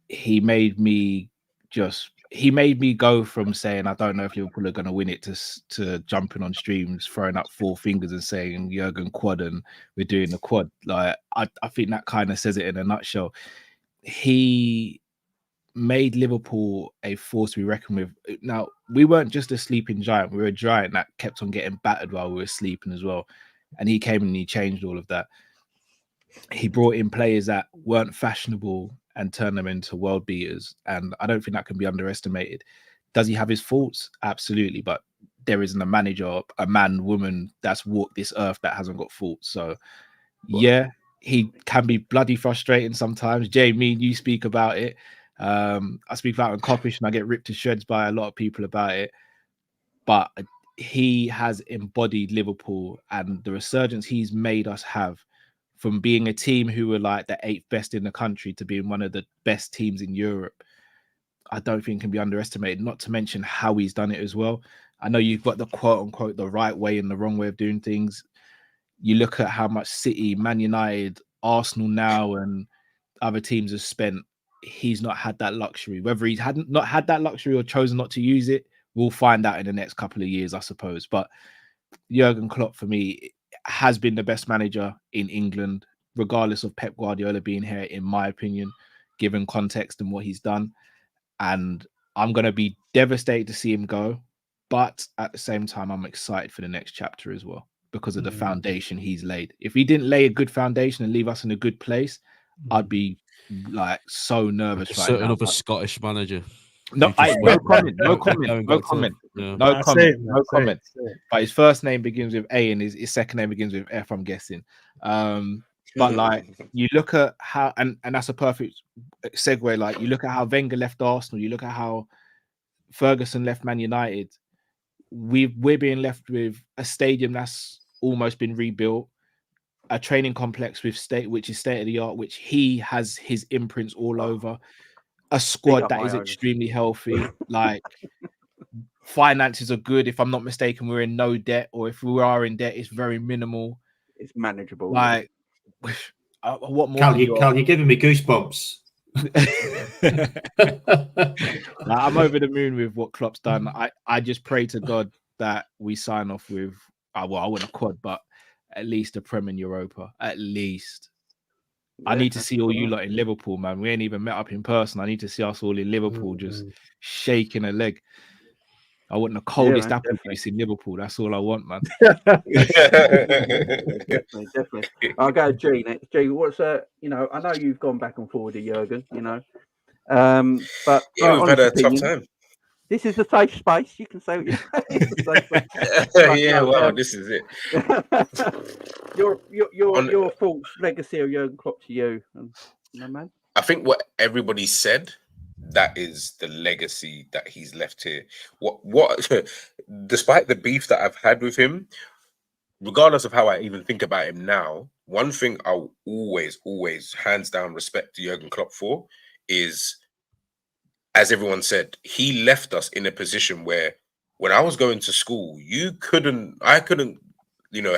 He made me go from saying I don't know if Liverpool are going to win it to jumping on streams, throwing up 4 fingers and saying Jurgen quad and we're doing the quad. Like I think that kind of says it in a nutshell. He made Liverpool a force to be reckoned with. Now, we weren't just a sleeping giant. We were a giant that kept on getting battered while we were sleeping as well. And he came and he changed all of that. He brought in players that weren't fashionable and turned them into world beaters. And I don't think that can be underestimated. Does he have his faults? Absolutely. But there isn't a manager, a man, woman that's walked this earth that hasn't got faults. So, yeah, he can be bloody frustrating sometimes. Jamie, you speak about it. I speak about it on Coppish and I get ripped to shreds by a lot of people about it. But he has embodied Liverpool and the resurgence he's made us have, from being a team who were like the 8th best in the country to being one of the best teams in Europe. I don't think can be underestimated, not to mention how he's done it as well. I know you've got the quote unquote the right way and the wrong way of doing things. You look at how much City, Man United, Arsenal now and other teams have spent. He's not had that luxury. Whether he's not had that luxury or chosen not to use it, we'll find out in the next couple of years, I suppose. But Jurgen Klopp, for me, has been the best manager in England, regardless of Pep Guardiola being here, in my opinion, given context and what he's done. And I'm gonna be devastated to see him go, but at the same time, I'm excited for the next chapter as well because of the foundation he's laid. If he didn't lay a good foundation and leave us in a good place, I'd be like so nervous right Certain now. other Scottish manager. No, who just no went- comment, no going comment, no back to- comment, yeah. no Nah, comment, say it, man, no say it, comment. say it. But his first name begins with A and his second name begins with F, I'm guessing. But like you look at how, and that's a perfect segue. Like you look at how Wenger left Arsenal, you look at how Ferguson left Man United. We're being left with a stadium that's almost been rebuilt, a training complex with which is state of the art, which he has his imprints all over, a squad up that my is own. extremely healthy. Like finances are good. If I'm not mistaken, we're in no debt, or if we are in debt, it's very minimal. It's manageable. Like, what more? Cal, can you you're giving me goosebumps. Like, I'm over the moon with what Klopp's done. I just pray to God that we sign off with, well, I want a quad, but at least a Prem in Europa. At least. I need to see all you lot in Liverpool, man. We ain't even met up in person. I need to see us all in Liverpool just shaking a leg. I want the coldest man, apple juice in Liverpool. That's all I want, man. Definitely. I'll go G next. G, what's I know you've gone back and forward to Jurgen, but Yeah, we've had honest a opinion, tough time. this is a safe space. You can say what you say. It's a safe space. Yeah, wow, this is it. your thoughts, legacy of Jurgen Klopp to you, man. I think what everybody said, that is the legacy that he's left here. What despite the beef that I've had with him, regardless of how I even think about him now, one thing I'll always hands down respect to Jurgen Klopp for is, as everyone said, he left us in a position where when I was going to school, I couldn't,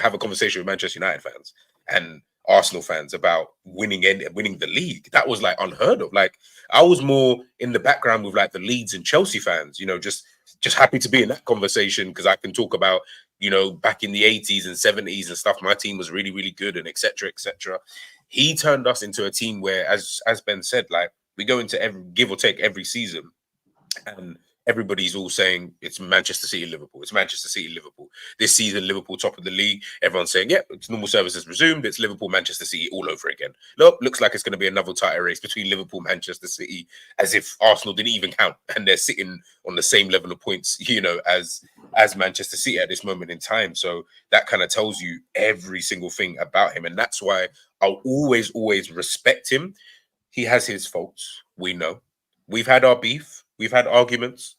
have a conversation with Manchester United fans and Arsenal fans about winning the league. That was like unheard of. Like I was more in the background with like the Leeds and Chelsea fans, just happy to be in that conversation because I can talk about, back in the 80s and 70s and stuff. My team was really, really good and etc. etc. He turned us into a team where, as Ben said, like we go into every give or take every season, and everybody's all saying it's Manchester City, Liverpool. It's Manchester City, Liverpool. This season, Liverpool top of the league. Everyone's saying, yeah, it's normal service has resumed. It's Liverpool, Manchester City all over again. Look, looks like it's going to be another title race between Liverpool, Manchester City, as if Arsenal didn't even count and they're sitting on the same level of points, as Manchester City at this moment in time. So that kind of tells you every single thing about him. And that's why I'll always respect him. He has his faults. We know. We've had our beef. We've had arguments,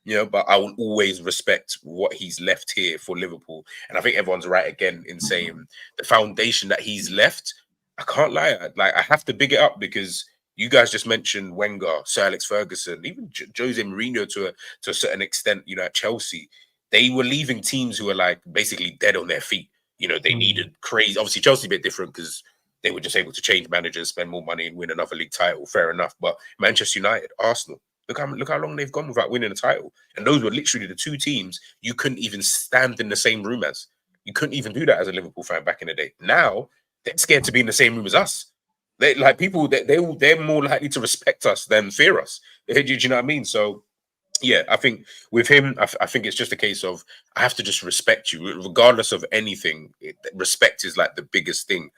but I will always respect what he's left here for Liverpool. And I think everyone's right again in saying the foundation that he's left, I can't lie. I have to big it up because you guys just mentioned Wenger, Sir Alex Ferguson, even Jose Mourinho to a certain extent, at Chelsea. They were leaving teams who were like basically dead on their feet. They needed crazy. Obviously, Chelsea a bit different because they were just able to change managers, spend more money and win another league title. Fair enough. But Manchester United, Arsenal, look how long they've gone without winning a title. And those were literally the two teams you couldn't even stand in the same room as. You couldn't even do that as a Liverpool fan back in the day. Now, they're scared to be in the same room as us. They're more likely to respect us than fear us. Do you know what I mean? So, yeah, I think with him, I think it's just a case of I have to just respect you. Regardless of anything, respect is like the biggest thing.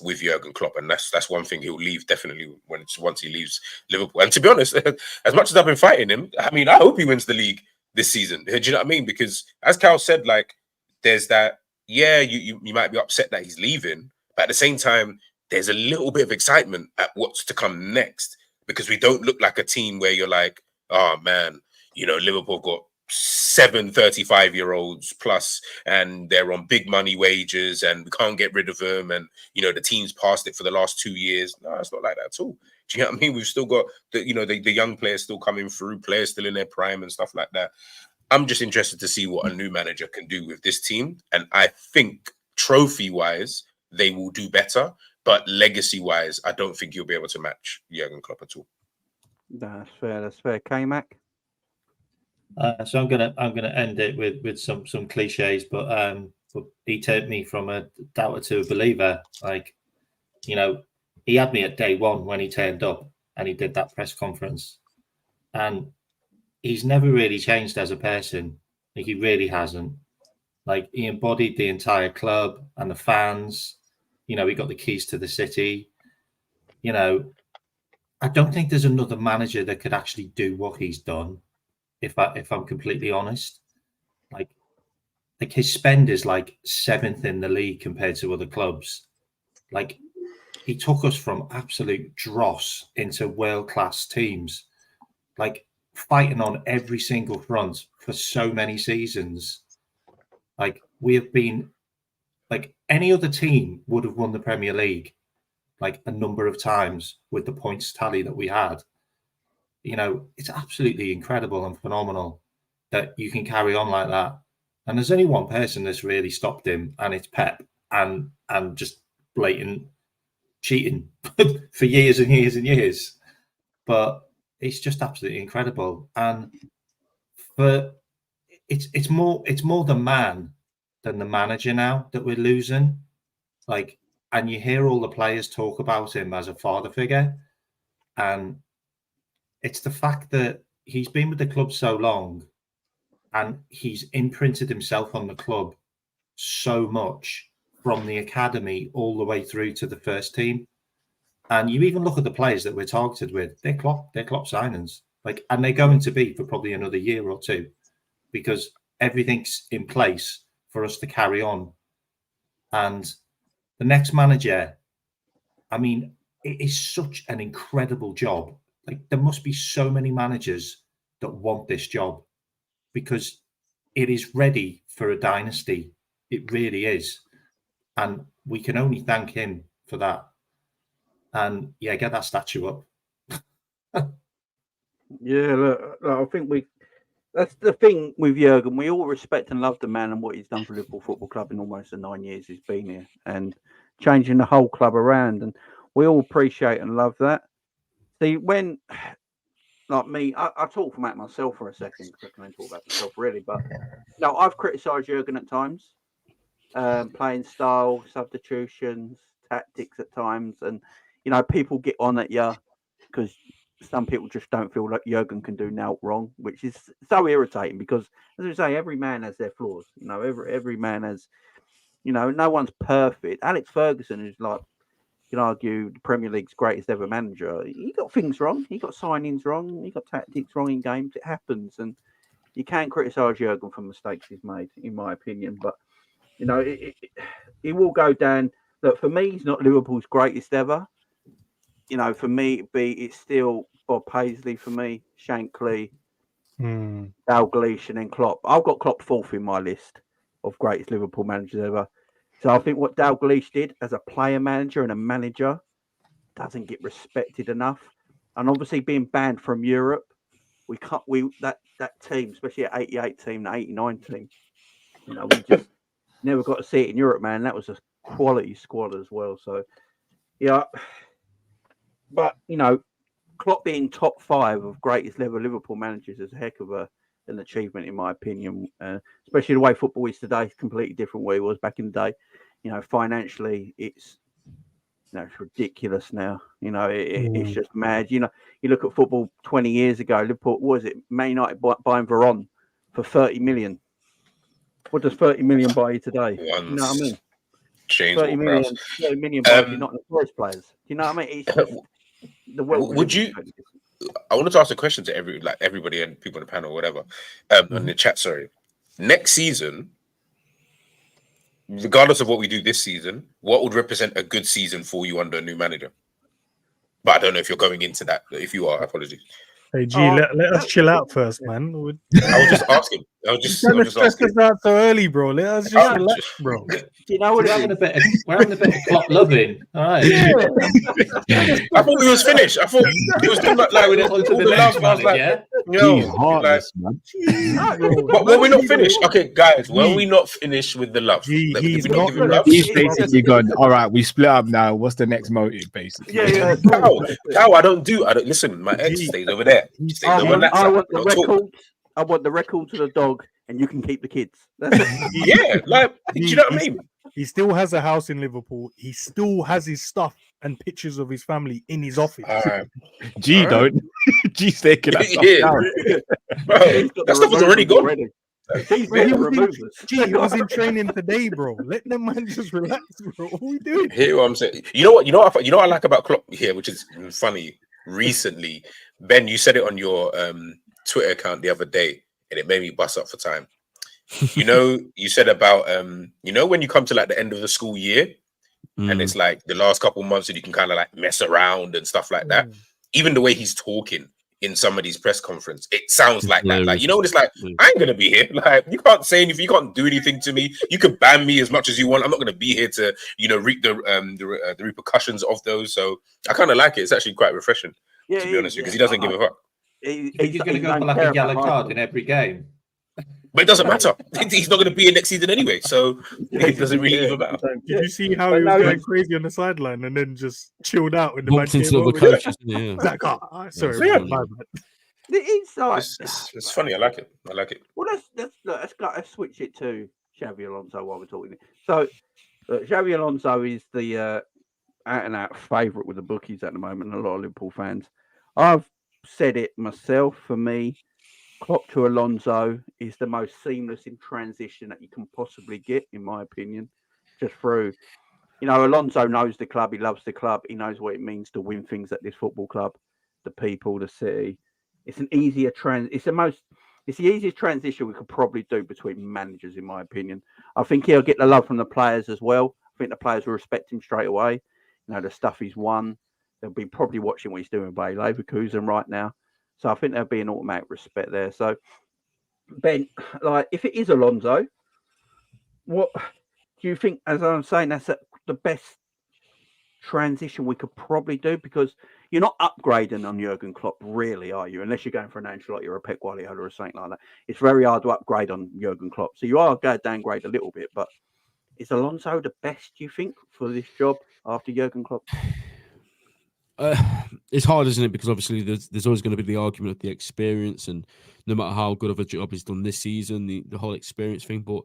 With Jurgen Klopp, and that's one thing he'll leave definitely once he leaves Liverpool. And to be honest, as much as I've been fighting him, I hope he wins the league this season. Do you know what I mean? Because as Cal said, like there's that. Yeah, you might be upset that he's leaving, but at the same time, there's a little bit of excitement at what's to come next because we don't look like a team where you're like, oh man, Liverpool got 7 35-year-olds plus and they're on big money wages and we can't get rid of them and the team's passed it for the last 2 years. No, it's not like that at all. Do you know what I mean? We've still got the young players still coming through, players still in their prime and stuff like that. I'm just interested to see what a new manager can do with this team, and I think trophy wise they will do better, but legacy wise I don't think you'll be able to match Jurgen Klopp at all. That's fair. K-Mac? So I'm gonna end it with some cliches, but he turned me from a doubter to a believer. Like, he had me at day one when he turned up and he did that press conference, and he's never really changed as a person. Like, he really hasn't. Like, he embodied the entire club and the fans. You know, he got the keys to the city. You know, I don't think there's another manager that could actually do what he's done. If I'm completely honest, like his spend is like 7th in the league compared to other clubs. Like, he took us from absolute dross into world-class teams, like fighting on every single front for so many seasons. Like, we have been, like, any other team would have won the Premier League like a number of times with the points tally that we had. You know, it's absolutely incredible and phenomenal that you can carry on like that. And there's only one person that's really stopped him, and it's Pep, and just blatant cheating for years and years and years. But it's just absolutely incredible. And it's more the man than the manager now that we're losing. Like, and you hear all the players talk about him as a father figure, and it's the fact that he's been with the club so long and he's imprinted himself on the club so much from the academy all the way through to the first team. And you even look at the players that we're targeted with, they're Klopp signings. Like, and they're going to be for probably another year or two, because everything's in place for us to carry on. And the next manager, I mean, it is such an incredible job. Like, there must be so many managers that want this job, because it is ready for a dynasty. It really is. And we can only thank him for that. And yeah, get that statue up. Yeah, look, I think that's the thing with Jurgen. We all respect and love the man and what he's done for Liverpool Football Club in almost the 9 years he's been here, and changing the whole club around. And we all appreciate and love that. See, when, like me, I talk about myself for a second, because I can talk about myself really, but no, I've criticised Jurgen at times, playing style, substitutions, tactics at times, and you know, people get on at you because some people just don't feel like Jurgen can do now wrong, which is so irritating, because, as I say, every man has their flaws. You know, every man has, you know, no one's perfect. Alex Ferguson is, like, you can argue, the Premier League's greatest ever manager. He got things wrong. He got signings wrong. He got tactics wrong in games. It happens, and you can criticise Jurgen for mistakes he's made, in my opinion. But you know, it will go down. Look, for me, he's not Liverpool's greatest ever. You know, for me, it's still Bob Paisley for me, Shankly, Dalglish, and then Klopp. I've got Klopp 4th in my list of greatest Liverpool managers ever. So I think what Dalglish did as a player manager and a manager doesn't get respected enough. And obviously, being banned from Europe, that team, especially that 88 team, the 89 team, you know, we just never got to see it in Europe, man. That was a quality squad as well. So yeah. But, you know, Klopp being top 5 of greatest level Liverpool managers is a heck of an achievement, in my opinion. Especially the way football is today, it's completely different way it was back in the day. You know, financially, it's ridiculous now. You know, it's just mad. You know, you look at football 20 years ago, Liverpool, what was it? Man United buying Varane for 30 million. What does 30 million buy you today? You know what I mean? 30 million buys you not the tourist players. Do you know what I mean? It's just, the world. Would you? I wanted to ask a question to everybody and people in the panel, or whatever, in the chat. Sorry, next season, regardless of what we do this season, what would represent a good season for you under a new manager? But I don't know if you're going into that. If you are, apologies. Hey, G, let us chill out first, man. I was just asking. I was just asking. Us out so early, bro. Let us just relax, bro. Do you know what? We're having a bit of Klopp loving. All right. Yeah. I thought we was finished. I thought it was doing like all the last ones. Like, but were we not finished? Okay, guys, were we not finished with the love? He's basically gone. All right, we split up now. What's the next motive, basically? Yeah. How I don't listen. My ex stays over there. I want the record to the dog, and you can keep the kids. That's it. Yeah, like, do you know what I mean? He still has a house in Liverpool. He still has his stuff and pictures of his family in his office. All right. G All right. don't. G's taking that stuff Yeah. down. Bro, He's got that the stuff was already removals gone. He's Bro, got he the was in, removals. Gee, he was in training today, bro. Let them man just relax, bro. What are we doing? Hear what I'm saying? You know what I like about Klopp here, which is funny. Recently, Ben, you said it on your Twitter account the other day, and it made me bust up for time. You said about when you come to like the end of the school year, and it's like the last couple months, and you can kind of like mess around and stuff like that. Even the way he's talking in some of these press conferences, it sounds like that. Like, when it's like, I ain't gonna be here. Like, you can't say anything, you can't do anything to me. You can ban me as much as you want. I'm not gonna be here to, reap the repercussions of those. So I kind of like it. It's actually quite refreshing, to be honest, because he doesn't give a fuck. He's going to go for like a yellow card in every game. But it doesn't matter. He's not going to be in next season anyway, so it doesn't really even matter. Did you see how he was going crazy on the sideline and then just chilled out when the man came over? Coaches, yeah. Like, sorry, Yeah. my bad. It's like It's funny. I like it. Well, let's switch it to Xabi Alonso while we're talking. So, Xabi Alonso is the out-and-out favourite with the bookies at the moment, and a lot of Liverpool fans. I've said it myself. For me, Klopp to Alonso is the most seamless in transition that you can possibly get, in my opinion. Just through, Alonso knows the club. He loves the club. He knows what it means to win things at this football club, the people, the city. It's an easier It's the easiest transition we could probably do between managers, in my opinion. I think he'll get the love from the players as well. I think the players will respect him straight away. The stuff he's won. They'll be probably watching what he's doing with Bayer Leverkusen right now. So I think there'll be an automatic respect there. So, Ben, like, if it is Alonso, what do you think, as I'm saying, that's the best transition we could probably do? Because you're not upgrading on Jurgen Klopp, really, are you? Unless you're going for an Ancelotti or a Pep Guardiola or something like that. It's very hard to upgrade on Jurgen Klopp. So you are going to downgrade a little bit, but is Alonso the best, do you think, for this job after Jurgen Klopp? It's hard, isn't it? Because obviously there's always going to be the argument of the experience, and no matter how good of a job he's done this season, the whole experience thing. But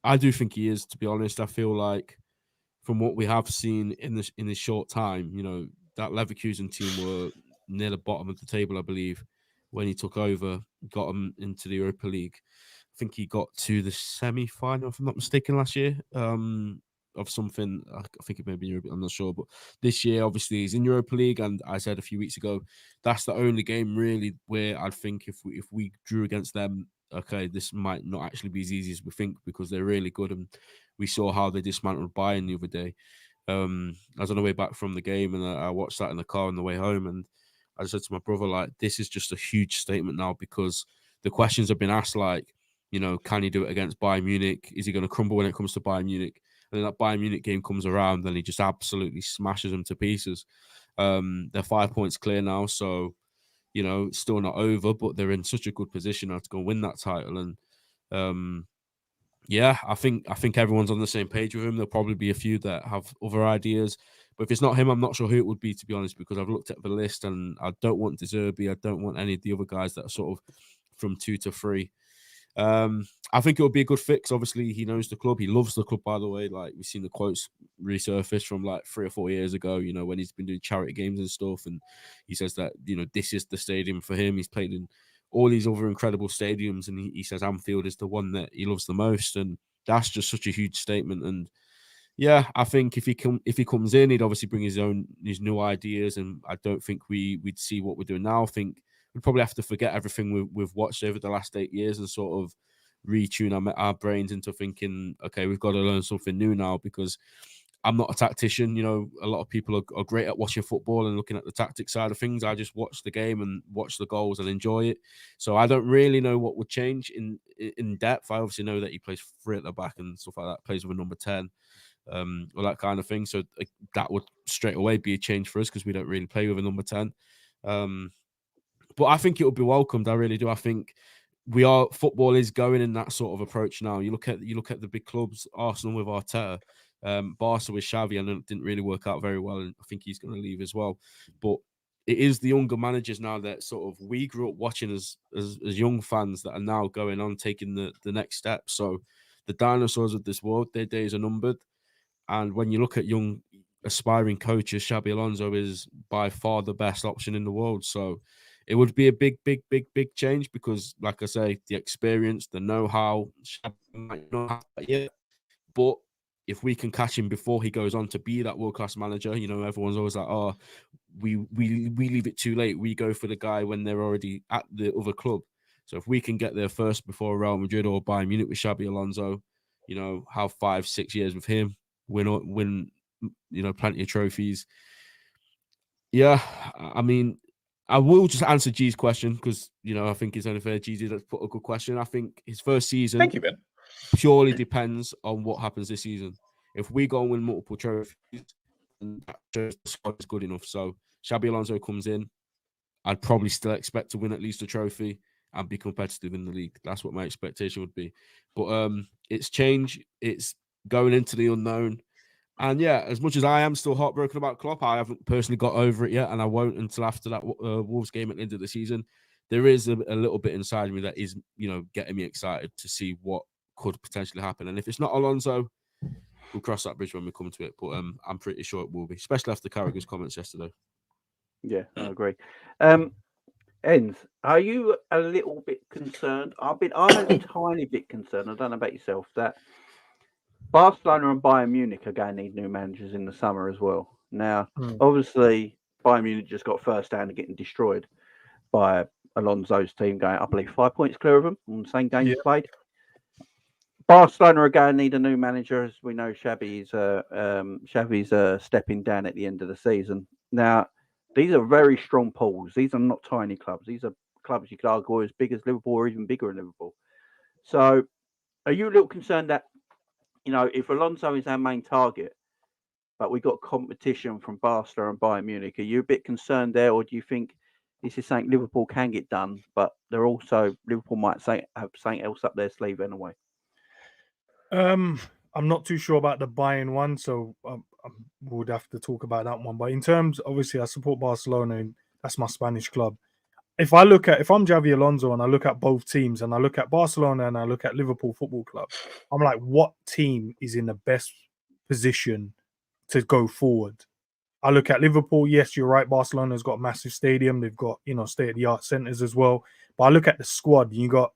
I do think he is, to be honest. I feel like from what we have seen in this short time, that Leverkusen team were near the bottom of the table, I believe, when he took over, got them into the Europa League. I think he got to the semi-final, if I'm not mistaken, last year. Of something, I think it may be Europe, I'm not sure, but this year obviously he's in Europa League, and I said a few weeks ago that's the only game really where I think if we drew against them, okay, this might not actually be as easy as we think, because they're really good, and we saw how they dismantled Bayern the other day. I was on the way back from the game, and I watched that in the car on the way home, and I said to my brother, like, this is just a huge statement now, because the questions have been asked, like, can he do it against Bayern Munich? Is he going to crumble when it comes to Bayern Munich? And then that Bayern Munich game comes around, and he just absolutely smashes them to pieces. They're 5 points clear now, so it's still not over, but they're in such a good position now to go win that title. And I think everyone's on the same page with him. There'll probably be a few that have other ideas, but if it's not him, I'm not sure who it would be, to be honest, because I've looked at the list and I don't want De Zerbi, I don't want any of the other guys that are sort of from 2 to 3. I think it'll be a good fix. Obviously, he knows the club. He loves the club, by the way. Like, we've seen the quotes resurface from like 3 or 4 years ago, when he's been doing charity games and stuff. And he says that, this is the stadium for him. He's played in all these other incredible stadiums, and he says Anfield is the one that he loves the most. And that's just such a huge statement. And yeah, I think if he comes in, he'd obviously bring his new ideas. And I don't think we'd see what we're doing now. I think we'd probably have to forget everything we've watched over the last 8 years and sort of retune our brains into thinking, okay, we've got to learn something new now, because I'm not a tactician. A lot of people are great at watching football and looking at the tactic side of things. I just watch the game and watch the goals and enjoy it. So I don't really know what would change in depth. I obviously know that he plays 3 at the back and stuff like that, plays with a number 10. Or that kind of thing. So that would straight away be a change for us, because we don't really play with a number 10. But I think it will be welcomed. I really do. I think football is going in that sort of approach now. You look at the big clubs, Arsenal with Arteta, Barca with Xavi, and it didn't really work out very well, and I think he's going to leave as well. But it is the younger managers now that sort of we grew up watching as young fans that are now going on, taking the next step. So the dinosaurs of this world, their days are numbered. And when you look at young aspiring coaches, Xabi Alonso is by far the best option in the world. So it would be a big change because, like I say, the experience, the know-how, Xabi might not have that yet. But if we can catch him before he goes on to be that world-class manager, you know, everyone's always like, oh, we leave it too late. We go for the guy when they're already at the other club. So if we can get there first before Real Madrid or Bayern Munich with Xabi Alonso, you know, have 5-6 years with him, win, you know, plenty of trophies. Yeah, I mean, I will just answer G's question because, you know, I think it's only fair. G did put a good question. I think his first season Thank you, Ben. purely depends on what happens this season. If we go and win multiple trophies, that shows the squad is good enough. So Xabi Alonso comes in, I'd probably still expect to win at least a trophy and be competitive in the league. That's what my expectation would be. But it's change. It's going into the unknown. And yeah, as much as I am still heartbroken about Klopp, I haven't personally got over it yet, and I won't until after that Wolves game at the end of the season. There is a little bit inside me that is, you know, getting me excited to see what could potentially happen. And if it's not Alonso, we'll cross that bridge when we come to it. But I'm pretty sure it will be, especially after Carragher's comments yesterday. Yeah, I agree. Enz, are you a little bit concerned? I'm a tiny bit concerned. I don't know about yourself that Barcelona and Bayern Munich are going to need new managers in the summer as well. Now, obviously, Bayern Munich just got first hand and getting destroyed by Alonso's team going, I believe, 5 points clear of them on the same games played. Barcelona are going to need a new manager, as we know. Xavi's stepping down at the end of the season. Now, these are very strong pools. These are not tiny clubs. These are clubs you could argue are as big as Liverpool or even bigger than Liverpool. So, are you a little concerned that, you know, if Alonso is our main target, but we got competition from Barcelona and Bayern Munich, are you a bit concerned there, or do you think this is something Liverpool can get done, but they're also Liverpool might have something else up their sleeve anyway? I'm not too sure about the Bayern one, so I would have to talk about that one. But in terms, obviously, I support Barcelona, and that's my Spanish club. If I'm Xabi Alonso and I look at both teams, and I look at Barcelona and I look at Liverpool Football Club, I'm like, what team is in the best position to go forward? I look at Liverpool. Yes, you're right. Barcelona's got a massive stadium. They've got, you know, state-of-the-art centers as well. But I look at the squad. You got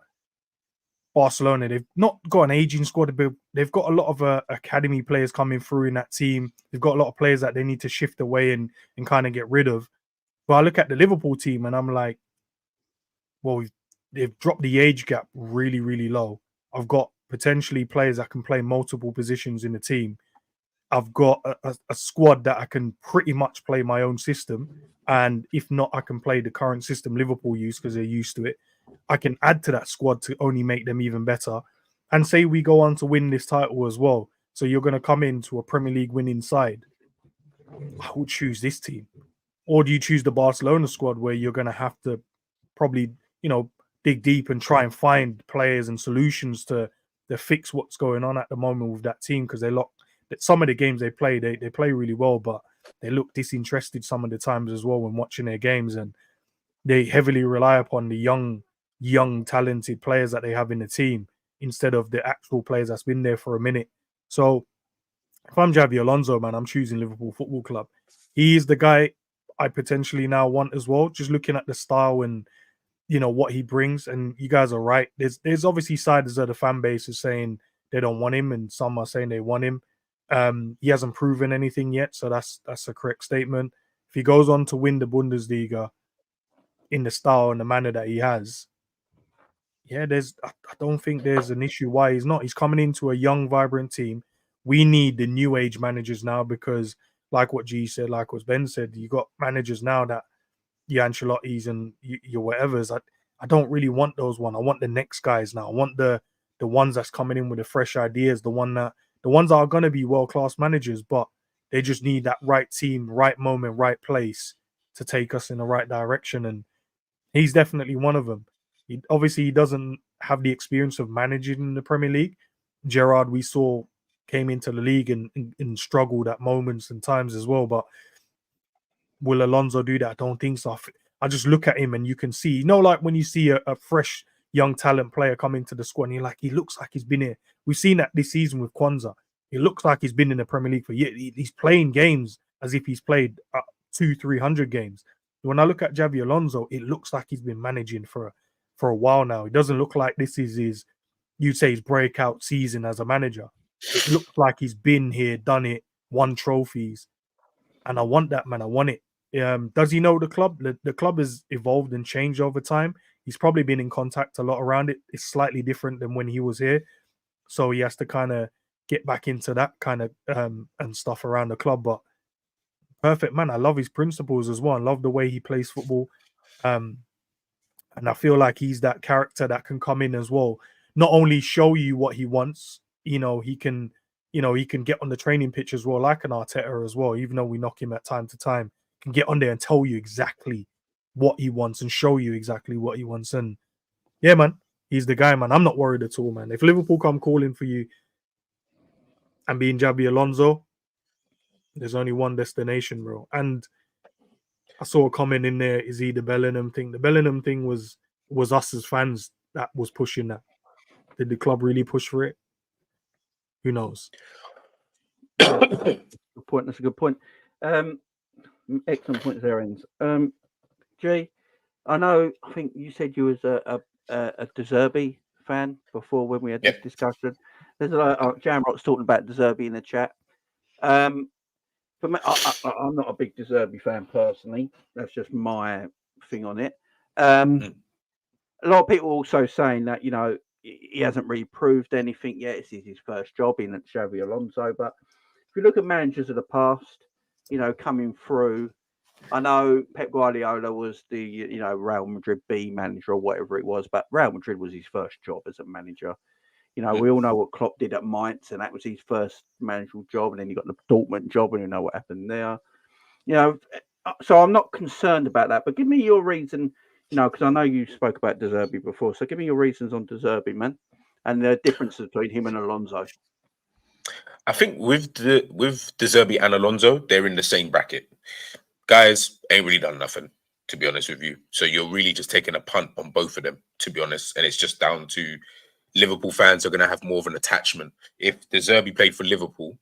Barcelona. They've not got an aging squad. They've got a lot of academy players coming through in that team. They've got a lot of players that they need to shift away and kind of get rid of. But I look at the Liverpool team and I'm like, well, they've dropped the age gap really, really low. I've got potentially players that can play multiple positions in the team. I've got a squad that I can pretty much play my own system. And if not, I can play the current system Liverpool use because they're used to it. I can add to that squad to only make them even better. And say we go on to win this title as well. So you're going to come into a Premier League winning side. I would choose this team. Or do you choose the Barcelona squad where you're going to have to probably, you know, dig deep and try and find players and solutions to fix what's going on at the moment with that team? Because some of the games they play, they play really well, but they look disinterested some of the times as well when watching their games, and they heavily rely upon the young talented players that they have in the team instead of the actual players that's been there for a minute. So if I'm Xabi Alonso, man, I'm choosing Liverpool Football Club. He is the guy I potentially now want as well, just looking at the style and, you know, what he brings. And you guys are right. There's obviously sides of the fan base is saying they don't want him, and some are saying they want him. He hasn't proven anything yet, so that's a correct statement. If he goes on to win the Bundesliga in the style and the manner that he has, I don't think there's an issue why he's not. He's coming into a young, vibrant team. We need the new age managers now because, like what G said, like what Ben said, you got managers now that your Ancelottis and your whatevers. I don't really want those ones. I want the next guys now. I want the ones that's coming in with the fresh ideas, the ones that are going to be world-class managers, but they just need that right team, right moment, right place to take us in the right direction. And he's definitely one of them. He doesn't have the experience of managing in the Premier League. Gerrard, we saw, came into the league and struggled at moments and times as well. But will Alonso do that? I don't think so. I just look at him and you can see, like when you see a fresh young talent player come into the squad and you're like, he looks like he's been here. We've seen that this season with Kwanzaa. It looks like he's been in the Premier League for years. He's playing games as if he's played 200-300 games. When I look at Xabi Alonso, it looks like he's been managing for a while now. It doesn't look like this is you'd say his breakout season as a manager. It looks like he's been here, done it, won trophies, and I want that, man. I want it. Does he know the club? The club has evolved and changed over time. He's probably been in contact a lot around it. It's slightly different than when he was here, so he has to kind of get back into that kind of and stuff around the club. But perfect, man. I love his principles as well. I love the way he plays football, and I feel like he's that character that can come in as well. Not only show you what he wants, he can get on the training pitch as well, like an Arteta as well. Even though we knock him at time to time, can get on there and tell you exactly what he wants and show you exactly what he wants. And yeah, man, he's the guy, man. I'm not worried at all, man. If Liverpool come calling for you and being Xabi Alonso, there's only one destination, bro. And I saw a comment in there, is he the Bellingham thing? The Bellingham thing was us as fans that was pushing that. Did the club really push for it? Who knows? Good point. That's a good point. Excellent points there, Ends. Jay, I think you said you was a De Zerbi fan before when we had this discussion. There's a lot Jamrock's talking about De Zerbi in the chat. For me, I'm not a big De Zerbi fan personally. That's just my thing on it. A lot of people also saying that he hasn't really proved anything yet. This is his first job in Xabi Alonso. But if you look at managers of the past, coming through, I know Pep Guardiola was the Real Madrid B manager or whatever it was, but Real Madrid was his first job as a manager. We all know what Klopp did at Mainz, and that was his first managerial job, and then he got the Dortmund job, and you know what happened there. So I'm not concerned about that. But give me your reason, because I know you spoke about De Zerbi before. So give me your reasons on De Zerbi, man, and the differences between him and Alonso. I think with De Zerbi and Alonso, they're in the same bracket. Guys ain't really done nothing, to be honest with you. So you're really just taking a punt on both of them, to be honest. And it's just down to Liverpool fans are going to have more of an attachment. If De Zerbi played for Liverpool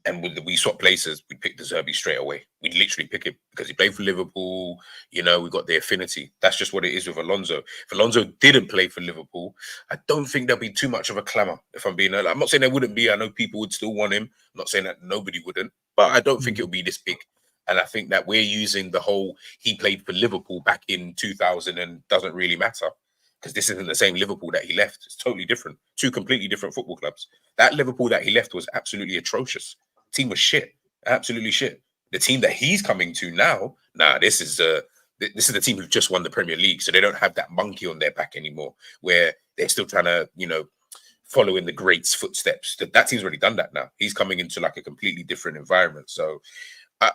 and we swap places, we'd pick De Zerbi straight away. We'd literally pick him because he played for Liverpool. We got the affinity. That's just what it is with Alonso. If Alonso didn't play for Liverpool, I don't think there'll be too much of a clamour, if I'm being honest. I'm not saying there wouldn't be. I know people would still want him. I'm not saying that nobody wouldn't, but I don't think it'll be this big. And I think that we're using the whole he played for Liverpool back in 2000 and doesn't really matter because this isn't the same Liverpool that he left. It's totally different. Two completely different football clubs. That Liverpool that he left was absolutely atrocious. The team was shit. Absolutely shit. The team that he's coming to now, this is the team who just won the Premier League. So they don't have that monkey on their back anymore where they're still trying to, follow in the greats' footsteps. That team's already done that now. He's coming into like a completely different environment. So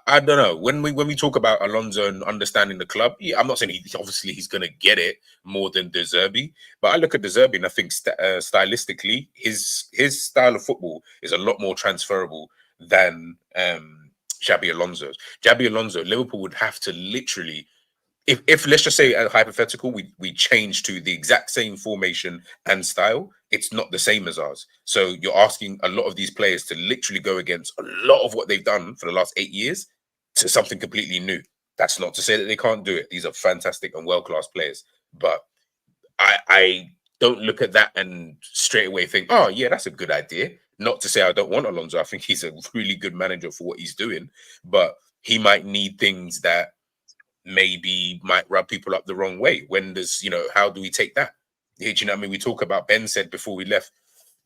I don't know. When we talk about Alonso and understanding the club, I'm not saying he's going to get it more than De Zerbi, but I look at De Zerbi and I think stylistically, his style of football is a lot more transferable than Xabi Alonso's. Xabi Alonso, Liverpool would have to literally, if let's just say a hypothetical, we change to the exact same formation and style, it's not the same as ours. So you're asking a lot of these players to literally go against a lot of what they've done for the last 8 years to something completely new. That's not to say that they can't do it. These are fantastic and world-class players. But I don't look at that and straight away think, oh, yeah, that's a good idea. Not to say I don't want Alonso. I think he's a really good manager for what he's doing. But he might need things that maybe might rub people up the wrong way. When does, how do we take that? Do you know what I mean? We talk about, Ben said before he left,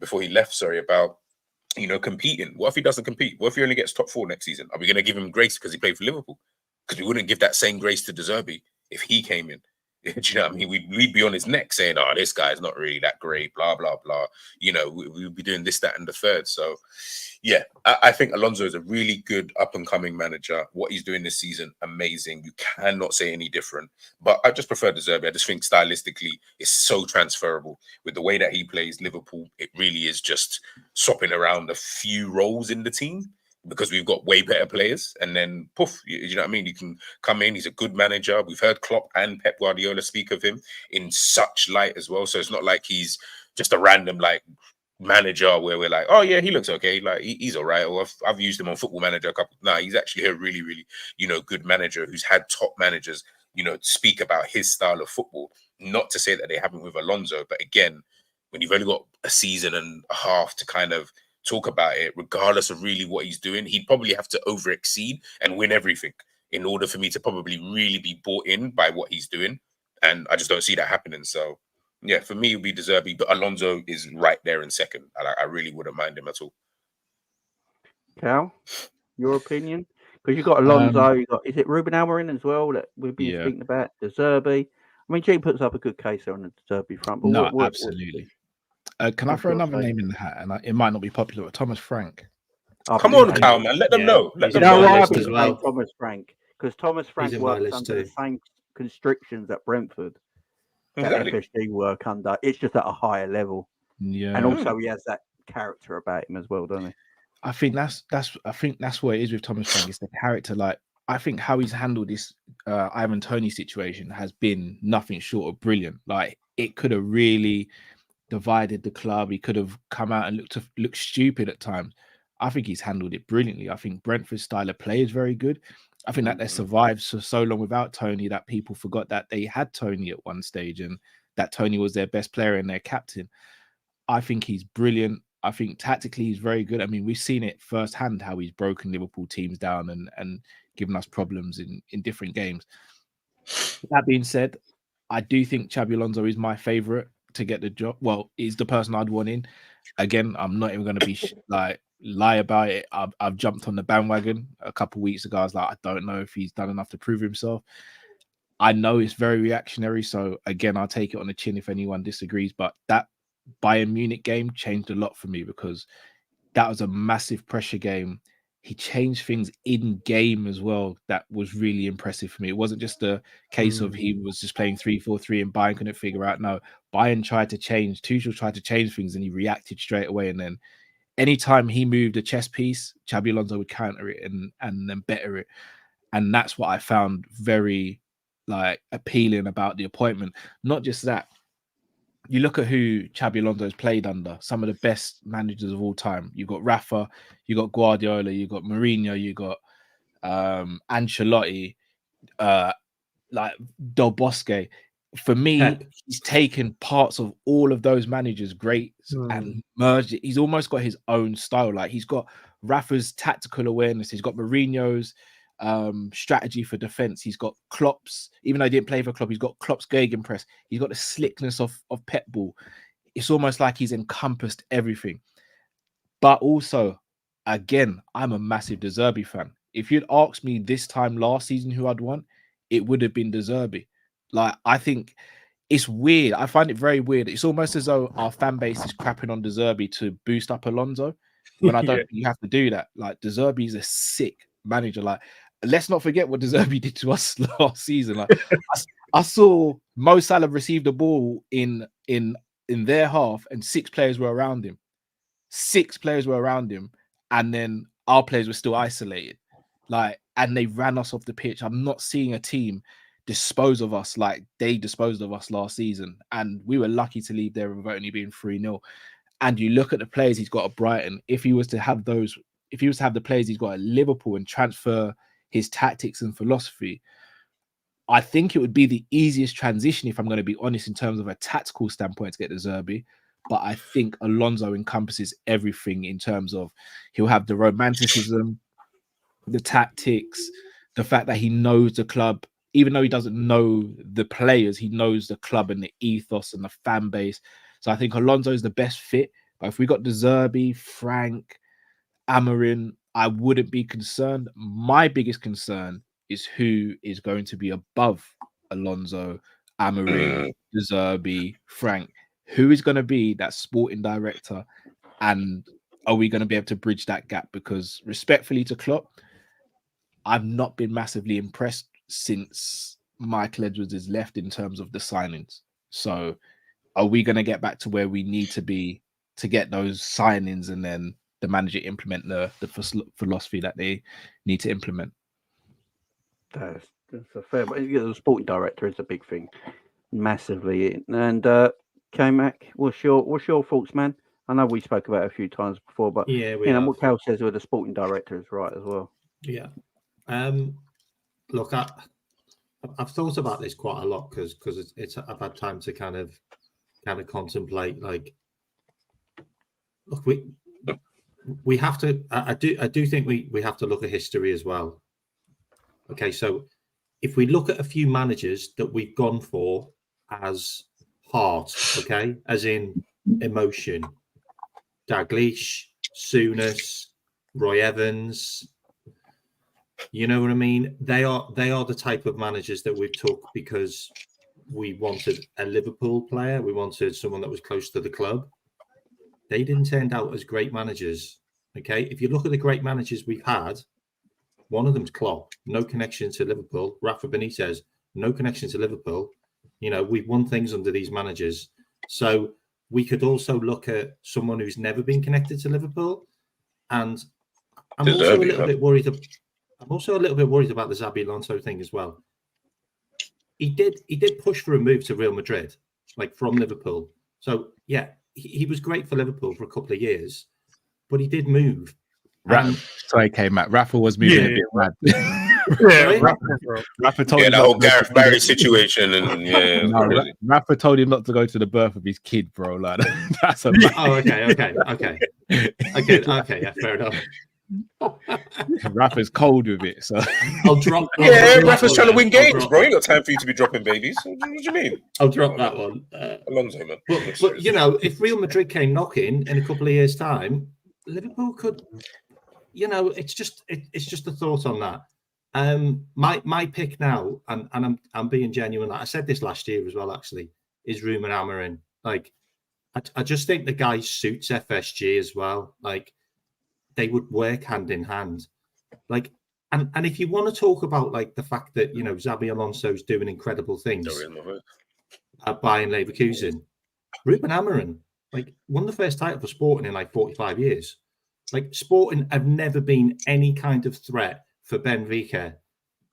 about, competing. What if he doesn't compete? What if he only gets top 4 next season? Are we going to give him grace because he played for Liverpool? Because we wouldn't give that same grace to De Zerbi if he came in. Do you know what I mean? We'd be on his neck saying, oh, this guy's not really that great, blah, blah, blah. We'd be doing this, that, and the third. So, yeah, I think Alonso is a really good up-and-coming manager. What he's doing this season, amazing. You cannot say any different. But I just prefer De Zerbi. I just think stylistically, it's so transferable. With the way that he plays Liverpool, it really is just swapping around a few roles in the team, because we've got way better players, and then poof, you know what I mean? You can come in, he's a good manager. We've heard Klopp and Pep Guardiola speak of him in such light as well. So it's not like he's just a random, manager where we're like, oh yeah, he looks okay, like he's all right, or I've used him on Football Manager a couple. No, he's actually a really, really, good manager who's had top managers, speak about his style of football. Not to say that they haven't with Alonso, but again, when you've only got a season and a half to kind of talk about it, regardless of really what he's doing, he'd probably have to over exceed and win everything in order for me to probably really be bought in by what he's doing. And I just don't see that happening. So yeah, for me, it would be De Zerbi, but Alonso is right there in second. I really wouldn't mind him at all. Cal, your opinion? Because you've got Alonso, is it Ruben Amorim as well that we've been speaking about? De Zerbi. I mean, G puts up a good case on the De Zerbi front. But No, absolutely. Can I throw another name in the hat? And it might not be popular, but Thomas Frank. Come on, Cal, man. Let them know. Let them know. know. As well. Thomas Frank. Because Thomas Frank works under the same constrictions at Brentford that FSG work under. It's just at a higher level. Yeah. And also he has that character about him as well, doesn't he? I think that's what it is with Thomas Frank. It's the character. Like, I think how he's handled this Ivan Toney situation has been nothing short of brilliant. Like, it could have really divided the club. He could have come out and looked stupid at times. I think he's handled it brilliantly. I think Brentford's style of play is very good. I think that they survived so long without Toney that people forgot that they had Toney at one stage and that Toney was their best player and their captain. I think he's brilliant. I think tactically he's very good. I mean, we've seen it firsthand how he's broken Liverpool teams down and given us problems in different games. That being said, I do think Xabi Alonso is my favourite to get the job. Well, he's the person I'd want in. Again, I'm not even going to be lie about it. I've jumped on the bandwagon a couple of weeks ago. I was like, I don't know if he's done enough to prove himself. I know it's very reactionary, so again, I'll take it on the chin if anyone disagrees. But that Bayern Munich game changed a lot for me because that was a massive pressure game. He changed things in game as well. That was really impressive for me. It wasn't just a case of he was just playing 3-4-3 and Bayern couldn't figure out. No, Bayern tried to change. Tuchel tried to change things and he reacted straight away. And then anytime he moved a chess piece, Xabi Alonso would counter it and then better it. And that's what I found very appealing about the appointment. Not just that. You look at who Xabi Alonso has played under, some of the best managers of all time. You've got Rafa, you got Guardiola, you got Mourinho, you got Ancelotti, Del Bosque. For me, he's taken parts of all of those managers' greats and merged it. He's almost got his own style. Like, he's got Rafa's tactical awareness. He's got Mourinho's strategy for defense. He's got Klopp's, even though he didn't play for Klopp, he's got Klopp's gegenpress. He's got the slickness of Pep ball. It's almost like he's encompassed everything. But also, again, I'm a massive De Zerbi fan. If you'd asked me this time last season who I'd want, it would have been De Zerbi. Like, I think it's weird. I find it very weird. It's almost as though our fan base is crapping on De Zerbi to boost up Alonso. When I don't think you have to do that. Like, De Zerbi is a sick manager. Like, let's not forget what De Zerbi did to us last season. Like, I saw Mo Salah receive the ball in their half, and 6 players were around him. 6 players were around him, and then our players were still isolated. Like, and they ran us off the pitch. I'm not seeing a team dispose of us like they disposed of us last season, and we were lucky to leave there with only being 3-0. And you look at the players he's got at Brighton. If he was to have the players he's got at Liverpool and transfer his tactics and philosophy, I think it would be the easiest transition, if I'm going to be honest, in terms of a tactical standpoint, to get De Zerbi. But I think Alonso encompasses everything in terms of he'll have the romanticism, the tactics, the fact that he knows the club, even though he doesn't know the players, he knows the club and the ethos and the fan base. So I think Alonso is the best fit. But if we got De Zerbi, Frank, Amorim, I wouldn't be concerned. My biggest concern is who is going to be above Alonso, Amorim, De Zerbi, Frank. Who is going to be that sporting director? And are we going to be able to bridge that gap? Because respectfully to Klopp, I've not been massively impressed since Michael Edwards has left in terms of the signings. So are we going to get back to where we need to be to get those signings and then the manager implement the philosophy that they need to implement? That's a fair. But the sporting director is a big thing, massively. And K-Mac, what's your thoughts, man? I know we spoke about it a few times before, but Yeah, what Cal says with the sporting director is right as well. Yeah. Look, I've thought about this quite a lot because I've had time to kind of contemplate. Like, look, we have to. I do think we have to look at history as well. Okay, so if we look at a few managers that we've gone for as heart, okay, as in emotion, Dalglish, Souness, Roy Evans, you know what I mean? They are the type of managers that we've took because we wanted a Liverpool player. We wanted someone that was close to the club. They didn't turn out as great managers. Okay, if you look at the great managers we've had, one of them's Klopp, no connection to Liverpool. Rafa Benitez, no connection to Liverpool. You know, we've won things under these managers. So we could also look at someone who's never been connected to Liverpool. And I'm also a little bit worried about the Xabi Alonso thing as well. He did push for a move to Real Madrid, like from Liverpool. So yeah, he was great for Liverpool for a couple of years, but he did move. Sorry, Matt. Rafa was moving a bit mad. Rafa told him the whole Gareth Barry situation, and Rafa told him not to go to the birth of his kid, bro. Like that's a. Okay. Yeah, fair enough. Rafa's cold with it, so I'll drop. Rafa's trying to win games, bro. Ain't got time for you to be dropping babies. What do you mean? I'll drop that one. Alonso, man. But you know, if Real Madrid came knocking in a couple of years' time, Liverpool could. You know, it's just a thought on that. My pick now, and I'm being genuine. I said this last year as well. Actually, is Ruben Amorim. Like, I just think the guy suits FSG as well. Like, they would work hand in hand. Like, and if you want to talk about like the fact that you know Xabi Alonso's doing incredible things at Bayern Leverkusen, Ruben Amorim like won the first title for Sporting in like 45 years. Like Sporting have never been any kind of threat for Benfica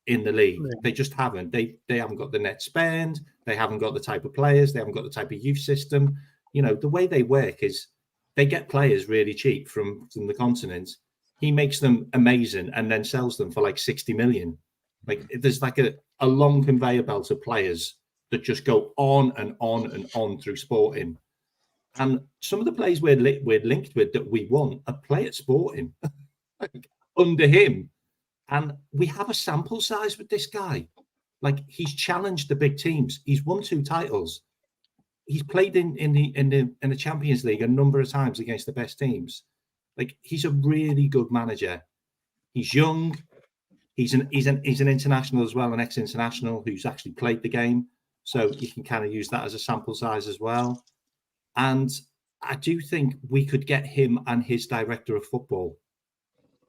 in the league. Yeah. They just haven't. They haven't got the net spend. They haven't got the type of players. They haven't got the type of youth system. You know, the way they work is they get players really cheap from the continent. He makes them amazing and then sells them for like 60 million. Like there's like a long conveyor belt of players that just go on and on and on through Sporting. And some of the players we're linked with that we want are play at Sporting under him. And we have a sample size with this guy. Like he's challenged the big teams. He's won 2 titles. He's played in the Champions League a number of times against the best teams. Like he's a really good manager. He's young. He's an international as well, an ex-international who's actually played the game. So you can kind of use that as a sample size as well. And I do think we could get him and his director of football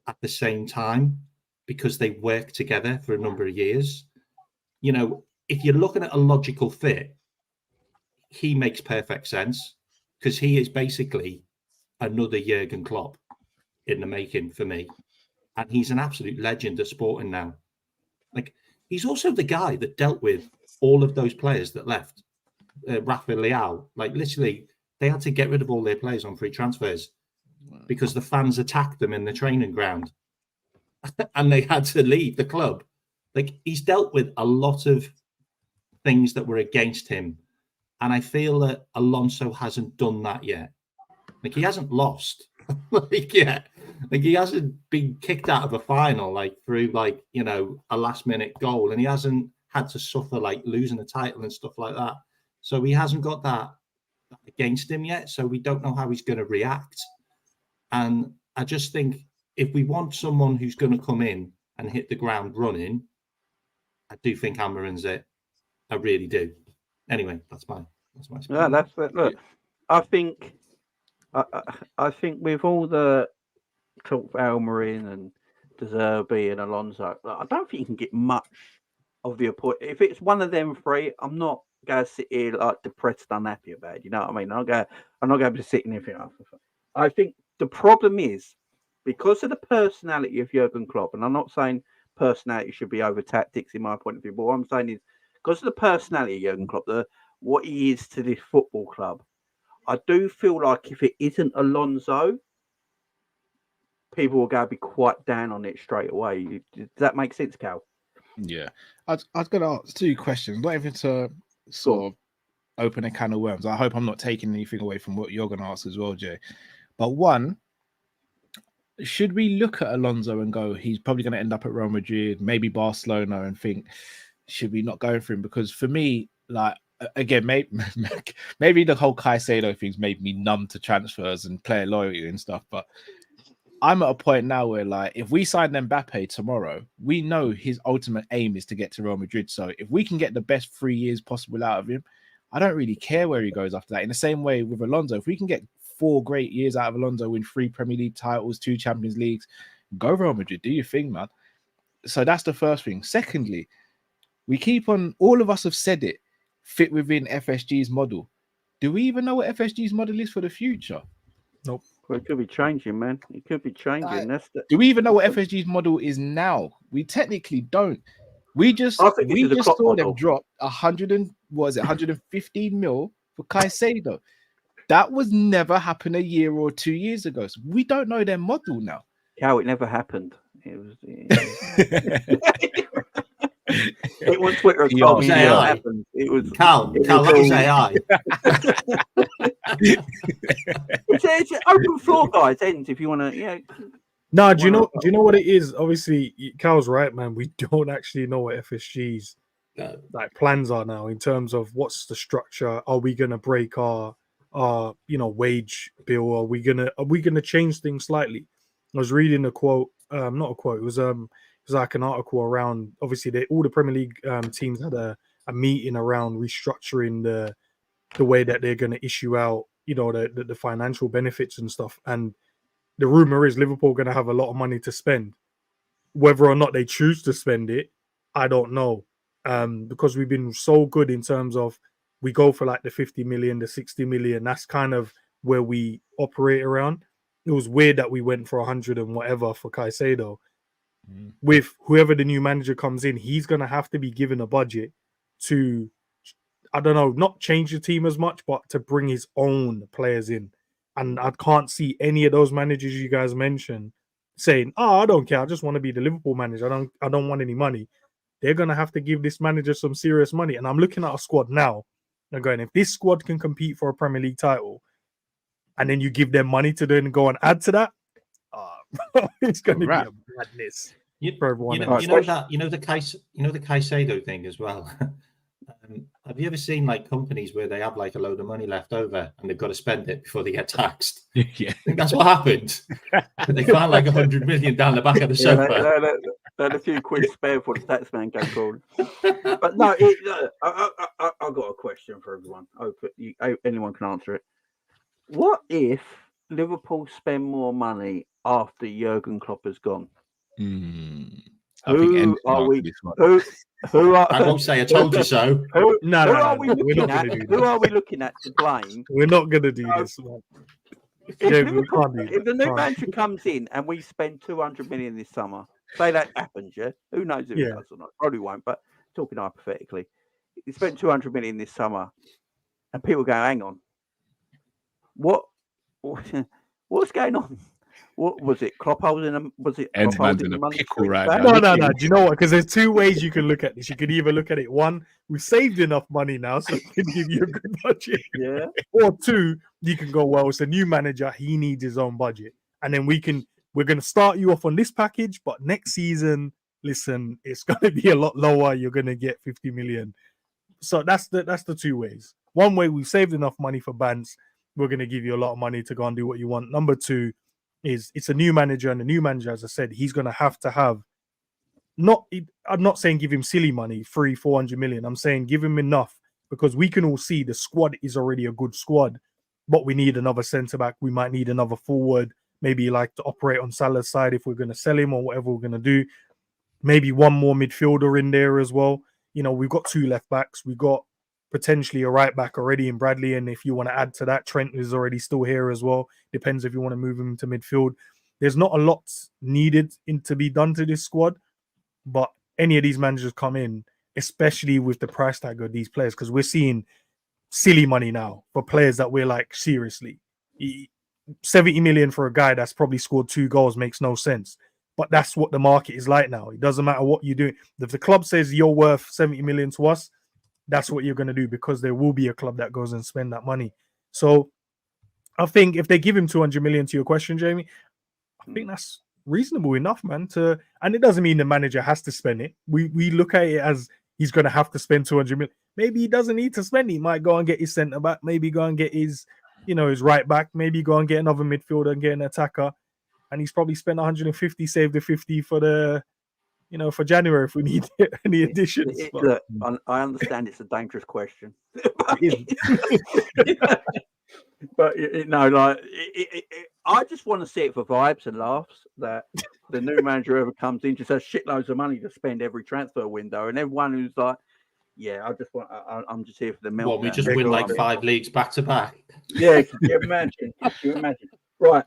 at the same time because they work together for a number of years. You know, if you're looking at a logical fit, he makes perfect sense because he is basically another Jurgen Klopp in the making for me. And he's an absolute legend at Sporting now. Like, he's also the guy that dealt with all of those players that left. Rafa Leao, like literally, they had to get rid of all their players on free transfers because the fans attacked them in the training ground and they had to leave the club. Like, he's dealt with a lot of things that were against him. And I feel that Alonso hasn't done that yet. Like, he hasn't lost. Like he hasn't been kicked out of a final, like through like, you know, a last minute goal. And he hasn't had to suffer like losing a title and stuff like that. So he hasn't got that against him yet. So we don't know how he's going to react. And I just think if we want someone who's going to come in and hit the ground running, I do think Amorim's it. I really do. Anyway, that's my yeah, that's it. Look, I think with all the talk of Almiron and De Zerbi and Alonso, I don't think you can get much of the point. If it's one of them 3, I'm not going to sit here like depressed, unhappy about it. You know what I mean? I'm not going to be sitting here. I think the problem is because of the personality of Jurgen Klopp, and I'm not saying personality should be over tactics in my point of view, but what I'm saying is because of the personality of Jurgen Klopp, what he is to this football club, I do feel like if it isn't Alonso, people will go be quite down on it straight away. Does that make sense, Cal? Yeah. I was going to ask 2 questions, not even to sort of open a can of worms. I hope I'm not taking anything away from what you're going to ask as well, Jay. But one, should we look at Alonso and go, he's probably going to end up at Real Madrid, maybe Barcelona, and think, should we not go for him? Because for me, like, again, maybe the whole Caicedo thing's made me numb to transfers and player loyalty and stuff. But I'm at a point now where, like, if we sign Mbappe tomorrow, we know his ultimate aim is to get to Real Madrid. So if we can get the best 3 years possible out of him, I don't really care where he goes after that. In the same way with Alonso, if we can get 4 great years out of Alonso, win 3 Premier League titles, 2 Champions Leagues, go Real Madrid, do your thing, man. So that's the first thing. Secondly, we keep on, all of us have said it, fit within FSG's model. Do we even know what FSG's model is for the future? Nope. Well, it could be changing, man. It could be changing. Do we even know what FSG's model is now? We technically don't. We just saw them drop 115 mil for Caicedo. That was never happened a year or 2 years ago. So we don't know their model now. How it never happened. It was. It was Twitter. It was AI. It was Cal. That was AI. It's an open floor, guys. Ends if you want to. No, do you know what it is? Obviously, Cal's right, man. We don't actually know what FSG's like plans are now in terms of what's the structure. Are we gonna break our wage bill? Are we gonna change things slightly? I was reading a quote, not a quote. It was like an article around. Obviously, all the Premier League teams had a meeting around restructuring the way that they're going to issue out, the financial benefits and stuff. And the rumor is Liverpool going to have a lot of money to spend. Whether or not they choose to spend it, I don't know. Because we've been so good in terms of we go for like the 50 million, the 60 million. That's kind of where we operate around. It was weird that we went for 100 and whatever for Caicedo. With whoever the new manager comes in, he's going to have to be given a budget to, I don't know, not change the team as much, but to bring his own players in. And I can't see any of those managers you guys mentioned saying, "Oh, I don't care. I just want to be the Liverpool manager. I don't want any money." They're going to have to give this manager some serious money. And I'm looking at a squad now and going, if this squad can compete for a Premier League title, and then you give them money to then go and add to that, it's going to be a madness for everyone. The Caicedo thing as well. Have you ever seen like companies where they have like a load of money left over and they've got to spend it before they get taxed? Yeah, I think that's what happened. They found like 100 million down the back of the sofa. They had a few quid spare for the tax man go forward. But no, I've got a question for everyone. Anyone can answer it. What if Liverpool spend more money after Jurgen Klopp has gone? Who are we? Who are? I won't say I told you so. Who are we looking at to blame? We're not going to do this. If the new manager comes in and we spend 200 million this summer, say that happens, yeah? Who knows if it does or not? Probably won't, but talking hypothetically, you spent 200 million this summer and people go, hang on, what's going on? What was it? Klopp holding them? Was it? Edman's in a pickle right now. No. Do you know what? Because there's 2 ways you can look at this. You could either look at it, 1, we saved enough money now, so we can give you a good budget. Yeah. Or 2, you can go, well, it's a new manager. He needs his own budget. And then we're going to start you off on this package, but next season, listen, it's going to be a lot lower. You're going to get 50 million. So that's the 2 ways. One way, we've saved enough money for Bans. We're going to give you a lot of money to go and do what you want. Number 2, is it's a new manager, and the new manager, as I said, he's going to have I'm not saying give him silly money, 300-400 million. I'm saying give him enough, because we can all see the squad is already a good squad, but we need another centre back. We might need another forward, maybe like to operate on Salah's side if we're going to sell him or whatever we're going to do. Maybe one more midfielder in there as well. We've got 2 left backs. We've got potentially a right back already in Bradley, and if you want to add to that, Trent is already still here as well. Depends if you want to move him to midfield. There's not a lot needed to be done to this squad, but any of these managers come in, especially with the price tag of these players, because we're seeing silly money now for players that we're like, seriously. 70 million for a guy that's probably scored 2 goals makes no sense. But that's what the market is like now. It doesn't matter what you do. If the club says you're worth 70 million to us, that's what you're going to do, because there will be a club that goes and spend that money. So I think if they give him 200 million, to your question, Jamie, I think that's reasonable enough, man. And it doesn't mean the manager has to spend it. We look at it as he's going to have to spend 200 million. Maybe he doesn't need to spend it. He might go and get his centre back. Maybe go and get his, his right back. Maybe go and get another midfielder and get an attacker. And he's probably spent 150, saved the 50 for the, for January if we need any additions. Look, I understand it's a dangerous question. But I just want to see it for vibes and laughs, that the new manager ever comes in, just has shitloads of money to spend every transfer window, and everyone who's like, yeah, I'm just here for the meltdown. Well, we just win like 5 leagues back to back. Yeah, can you imagine? Right.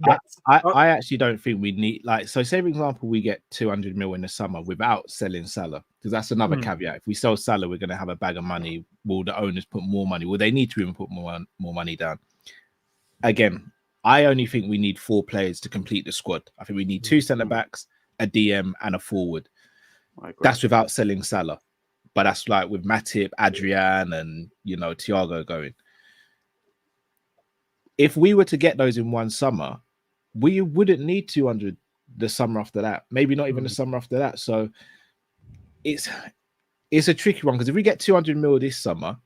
I actually don't think we need, so say, for example, we get 200 mil in the summer without selling Salah, because that's another caveat. If we sell Salah, we're going to have a bag of money. Will the owners put more money? Will they need to even put more money down? Again, I only think we need 4 players to complete the squad. I think we need 2 centre-backs, a DM, and a forward. That's without selling Salah. But that's like with Matip, Adrian, and, Thiago going. If we were to get those in one summer, we wouldn't need 200 the summer after that. Maybe not even the summer after that. So it's a tricky one, because if we get 200 mil this summer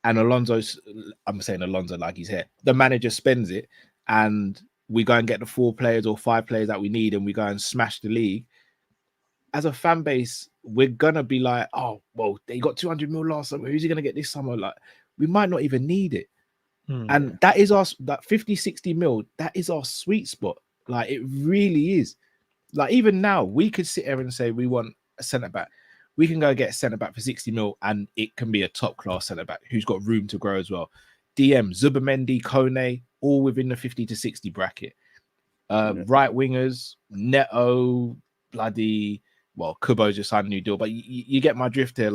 and I'm saying Alonso like he's here, the manager spends it and we go and get the 4 players or 5 players that we need and we go and smash the league, as a fan base, we're going to be like, oh, well, they got 200 mil last summer. Who's he going to get this summer? Like, we might not even need it. And that is that 50, 60 mil, that is our sweet spot. Like, it really is. Like, even now, we could sit here and say we want a centre-back. We can go get a centre-back for 60 mil and it can be a top-class centre-back who's got room to grow as well. DM, Zubamendi, Kone, all within the 50 to 60 bracket. Right wingers, Neto, Kubo just signed a new deal, but you get my drift here,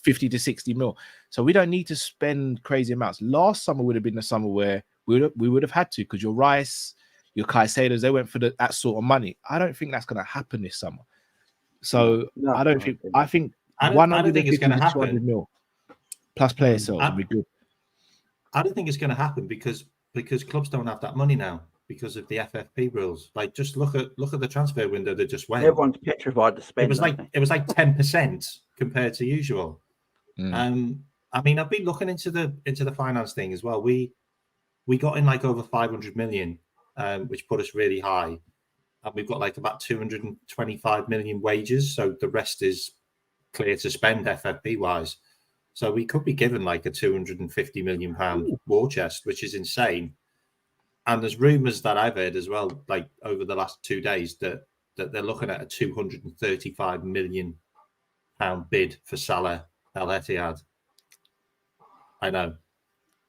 50 to 60 mil. So we don't need to spend crazy amounts. Last summer would have been the summer where we would have had to, because your Rice, your Caicedos, they went for that sort of money. I don't think that's going to happen this summer. So I don't think it's going to happen. Mil plus player sales would be good. I don't think it's going to happen because clubs don't have that money now, because of the FFP rules. Like, just look at the transfer window that just went. Everyone's petrified to spend. It was like 10% compared to usual. I mean, I've been looking into the finance thing as well. We got in like over 500 million, which put us really high, and we've got like about 225 million wages. So the rest is clear to spend FFP wise. So we could be given like a 250 million pound war chest, which is insane. And there's rumours that I've heard as well, like over the last 2 days, that they're looking at a 235 million pound bid for Salah Al Etihad. I know.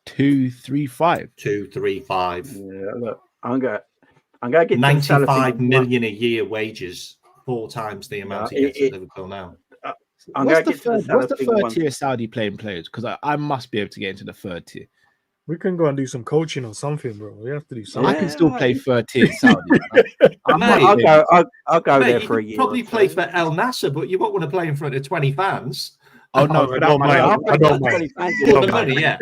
235. 235. Yeah, look, I'm gonna get 95 million a year wages, 4 times the amount he gets at Liverpool now. What's the third tier Saudi playing players? Because I must be able to get into the third tier. We can go and do some coaching or something, bro. We have to do something. I can still play third tier Saudi. I'll go there for a year. Probably play for El Nasser, but you won't want to play in front of 20 fans. Oh no, I don't mind. Yeah.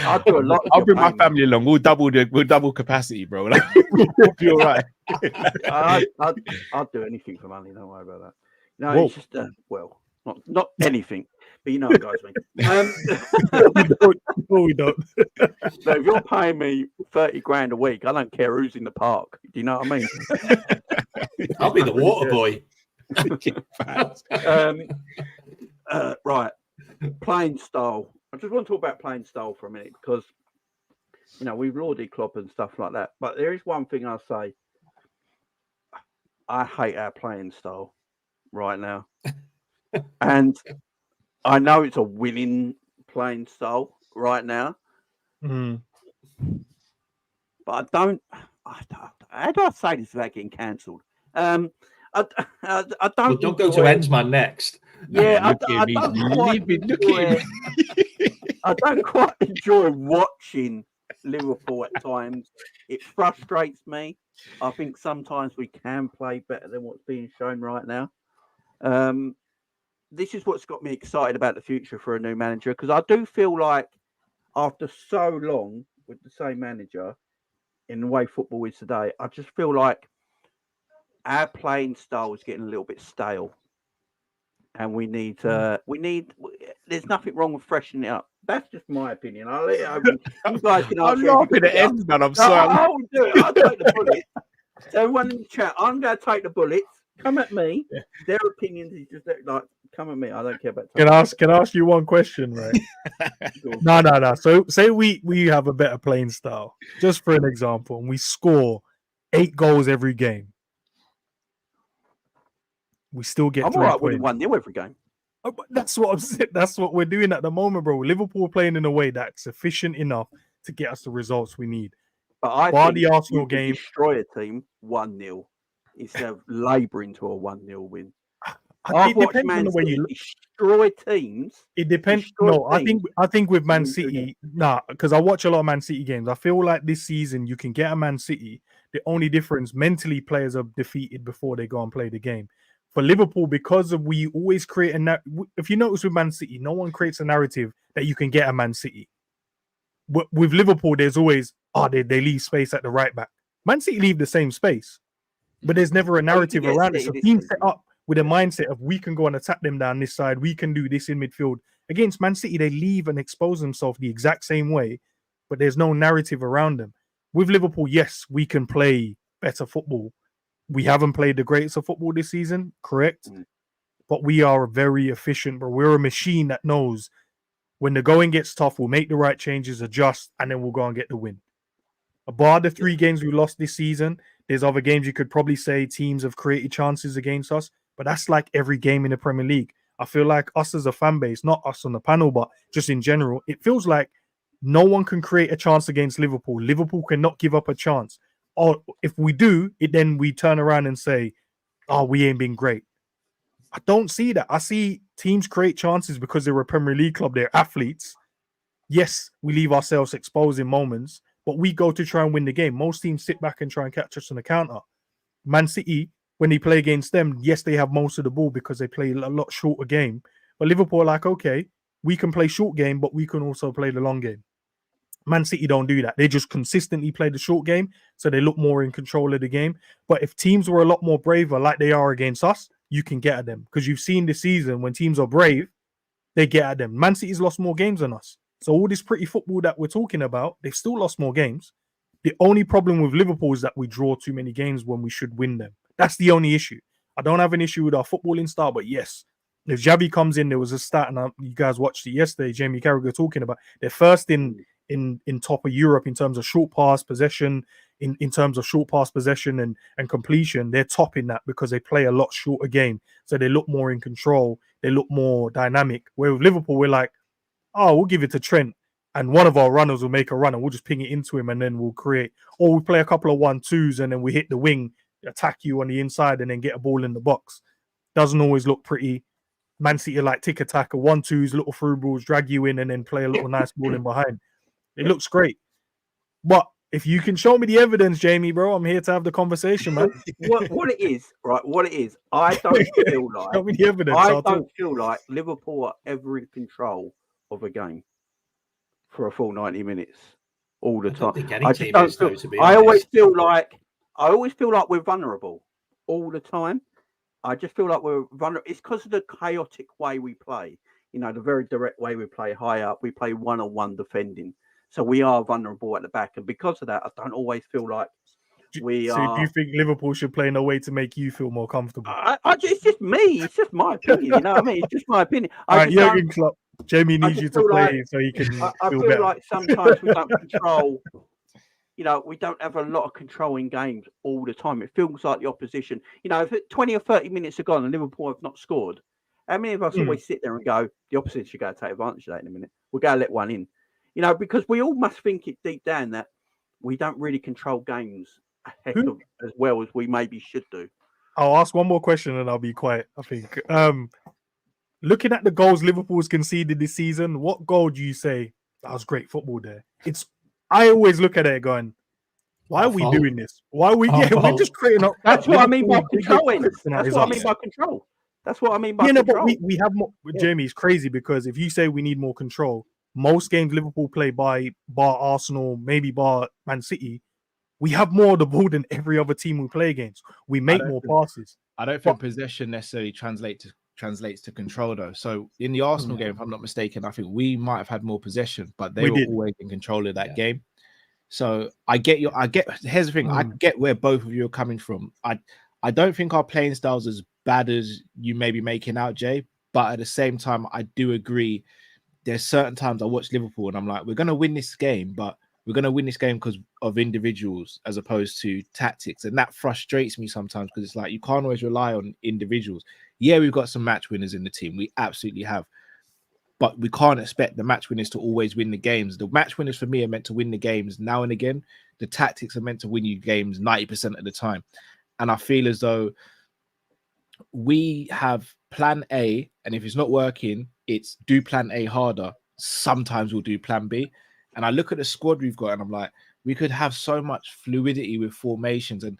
I'll do a lot. I'll bring my family along. We'll double capacity, bro. Like, we'll be all right. I'll do anything for money. Don't worry about that. No, it's just not anything. But you know what guys mean. We don't. So if you're paying me 30 grand a week, I don't care who's in the park. Do you know what I mean? I'll be the water boy. Right. Playing style. I just want to talk about playing style for a minute, because we've lauded Klopp and stuff like that. But there is one thing I'll say. I hate our playing style right now. And I know it's a winning playing style right now, but I don't. How do I say this without getting cancelled? I don't. Well, don't go to Ensman next. Yeah, I don't quite. Look at him. I don't quite enjoy watching Liverpool at times. It frustrates me. I think sometimes we can play better than what's being shown right now. This is what's got me excited about the future for a new manager, because I do feel like after so long with the same manager in the way football is today, I just feel like our playing style is getting a little bit stale. And we need, there's nothing wrong with freshening it up. That's just my opinion. I'll let it open. You guys can I'm answer laughing at ends, man. I'm No, sorry. I'll do it. I'll take the bullets. Everyone in the chat, I'm going to take the bullets. Come at me. Their opinions is just like, come at me. I don't care about. Can I ask you one question, right? No. So say we have a better playing style, just for an example, and we score 8 goals every game. We still get I'm 3 all right points. winning 1-0 every game. Oh, but that's what I'm saying. That's what we're doing at the moment, bro. Liverpool playing in a way that's sufficient enough to get us the results we need. But I Bar think the Arsenal you can game, destroy a team 1-0 instead of labouring to a 1-0 win. it I've watched depends on Man the way City you look. destroy teams. It depends. destroy No, teams. I think with Man win 2-0. City, because I watch a lot of Man City games. I feel like this season you can get a Man City. The only difference, mentally, players are defeated before they go and play the game. For Liverpool, because of we always create if you notice with Man City, no one creates a narrative that you can get a Man City. With Liverpool, there's always they leave space at the right back. Man City leave the same space, but there's never a narrative around it. So teams set up with a mindset of we can go and attack them down this side, we can do this in midfield. Against Man City, they leave and expose themselves the exact same way, but there's no narrative around them. With Liverpool, yes, we can play better football. We haven't played the greatest of football this season, correct? But we are very efficient, bro. We're a machine that knows when the going gets tough, we'll make the right changes, adjust, and then we'll go and get the win. Bar the 3 games we lost this season, there's other games you could probably say teams have created chances against us, but that's like every game in the Premier League. I feel like us as a fan base, not us on the panel, but just in general, it feels like no one can create a chance against Liverpool. Liverpool cannot give up a chance. Or if we do, then we turn around and say, we ain't been great. I don't see that. I see teams create chances because they're a Premier League club. They're athletes. Yes, we leave ourselves exposed in moments, but we go to try and win the game. Most teams sit back and try and catch us on the counter. Man City, when they play against them, yes, they have most of the ball because they play a lot shorter game. But Liverpool are like, okay, we can play short game, but we can also play the long game. Man City don't do that. They just consistently play the short game, so they look more in control of the game. But if teams were a lot more braver like they are against us, you can get at them. Because you've seen this season, when teams are brave, they get at them. Man City's lost more games than us. So all this pretty football that we're talking about, they've still lost more games. The only problem with Liverpool is that we draw too many games when we should win them. That's the only issue. I don't have an issue with our footballing style, but yes, if Xavi comes in, there was a stat, and you guys watched it yesterday, Jamie Carragher talking about they're first in top of Europe in terms of short pass possession, in terms of short pass possession and completion. They're top in that because they play a lot shorter game. So they look more in control. They look more dynamic. Where with Liverpool, we're like, we'll give it to Trent, and one of our runners will make a run and we'll just ping it into him and then we'll create. Or we play a couple of 1-2s and then we hit the wing, attack you on the inside and then get a ball in the box. Doesn't always look pretty. Man City like tick-attack, 1-2s, little through balls, drag you in and then play a little nice ball in behind. It looks great. But if you can show me the evidence, Jamie, bro, I'm here to have the conversation, man. What it is, right? What it is, I don't feel like. Show me the evidence. I don't feel like Liverpool are ever in control of a game for a full 90 minutes all the time. I always feel like we're vulnerable all the time. I just feel like we're vulnerable. It's because of the chaotic way we play. You know, the very direct way we play high up. We play one-on-one defending. So we are vulnerable at the back. And because of that, I don't always feel like we are. So do you think Liverpool should play in a way to make you feel more comfortable? It's just me. It's just my opinion. You know what I mean? It's just my opinion. Jurgen Klopp, Jamie needs you to play so he can I feel better. like sometimes we don't control. You know, we don't have a lot of control in games all the time. It feels like the opposition. You know, if 20 or 30 minutes are gone and Liverpool have not scored, how many of us always sit there and go, the opposition should go take advantage of that in a minute. We'll go let one in. You know, because we all must think it deep down that we don't really control games a heck of as well as we maybe should do. I'll ask one more question and I'll be quiet, I think. looking at the goals Liverpool's conceded this season, what goal do you say that was great football there? I always look at it going, why are we doing this? Why are we? We're just creating up. That's what I mean by controlling. That's That's what I mean by control. That's what I mean by no, control. but we have more. Jamie, it's crazy because if you say we need more control, most games Liverpool play bar Arsenal, maybe bar Man City, we have more of the ball than every other team we play against. We make more passes. I don't think possession necessarily translates to control though. So in the Arsenal game, if I'm not mistaken, I think we might have had more possession, but they were always in control of that game. So here's the thing, I get where both of you are coming from. I don't think our playing style's as bad as you may be making out, Jay, but at the same time, I do agree there's certain times I watch Liverpool and I'm like, we're gonna win this game, but we're gonna win this game because of individuals as opposed to tactics. And that frustrates me sometimes because it's like you can't always rely on individuals. Yeah, we've got some match winners in the team. We absolutely have. But we can't expect the match winners to always win the games. The match winners for me are meant to win the games now and again. The tactics are meant to win you games 90% of the time. And I feel as though we have plan A, and if it's not working, it's do plan A harder. Sometimes we'll do plan B. And I look at the squad we've got and I'm like, we could have so much fluidity with formations. And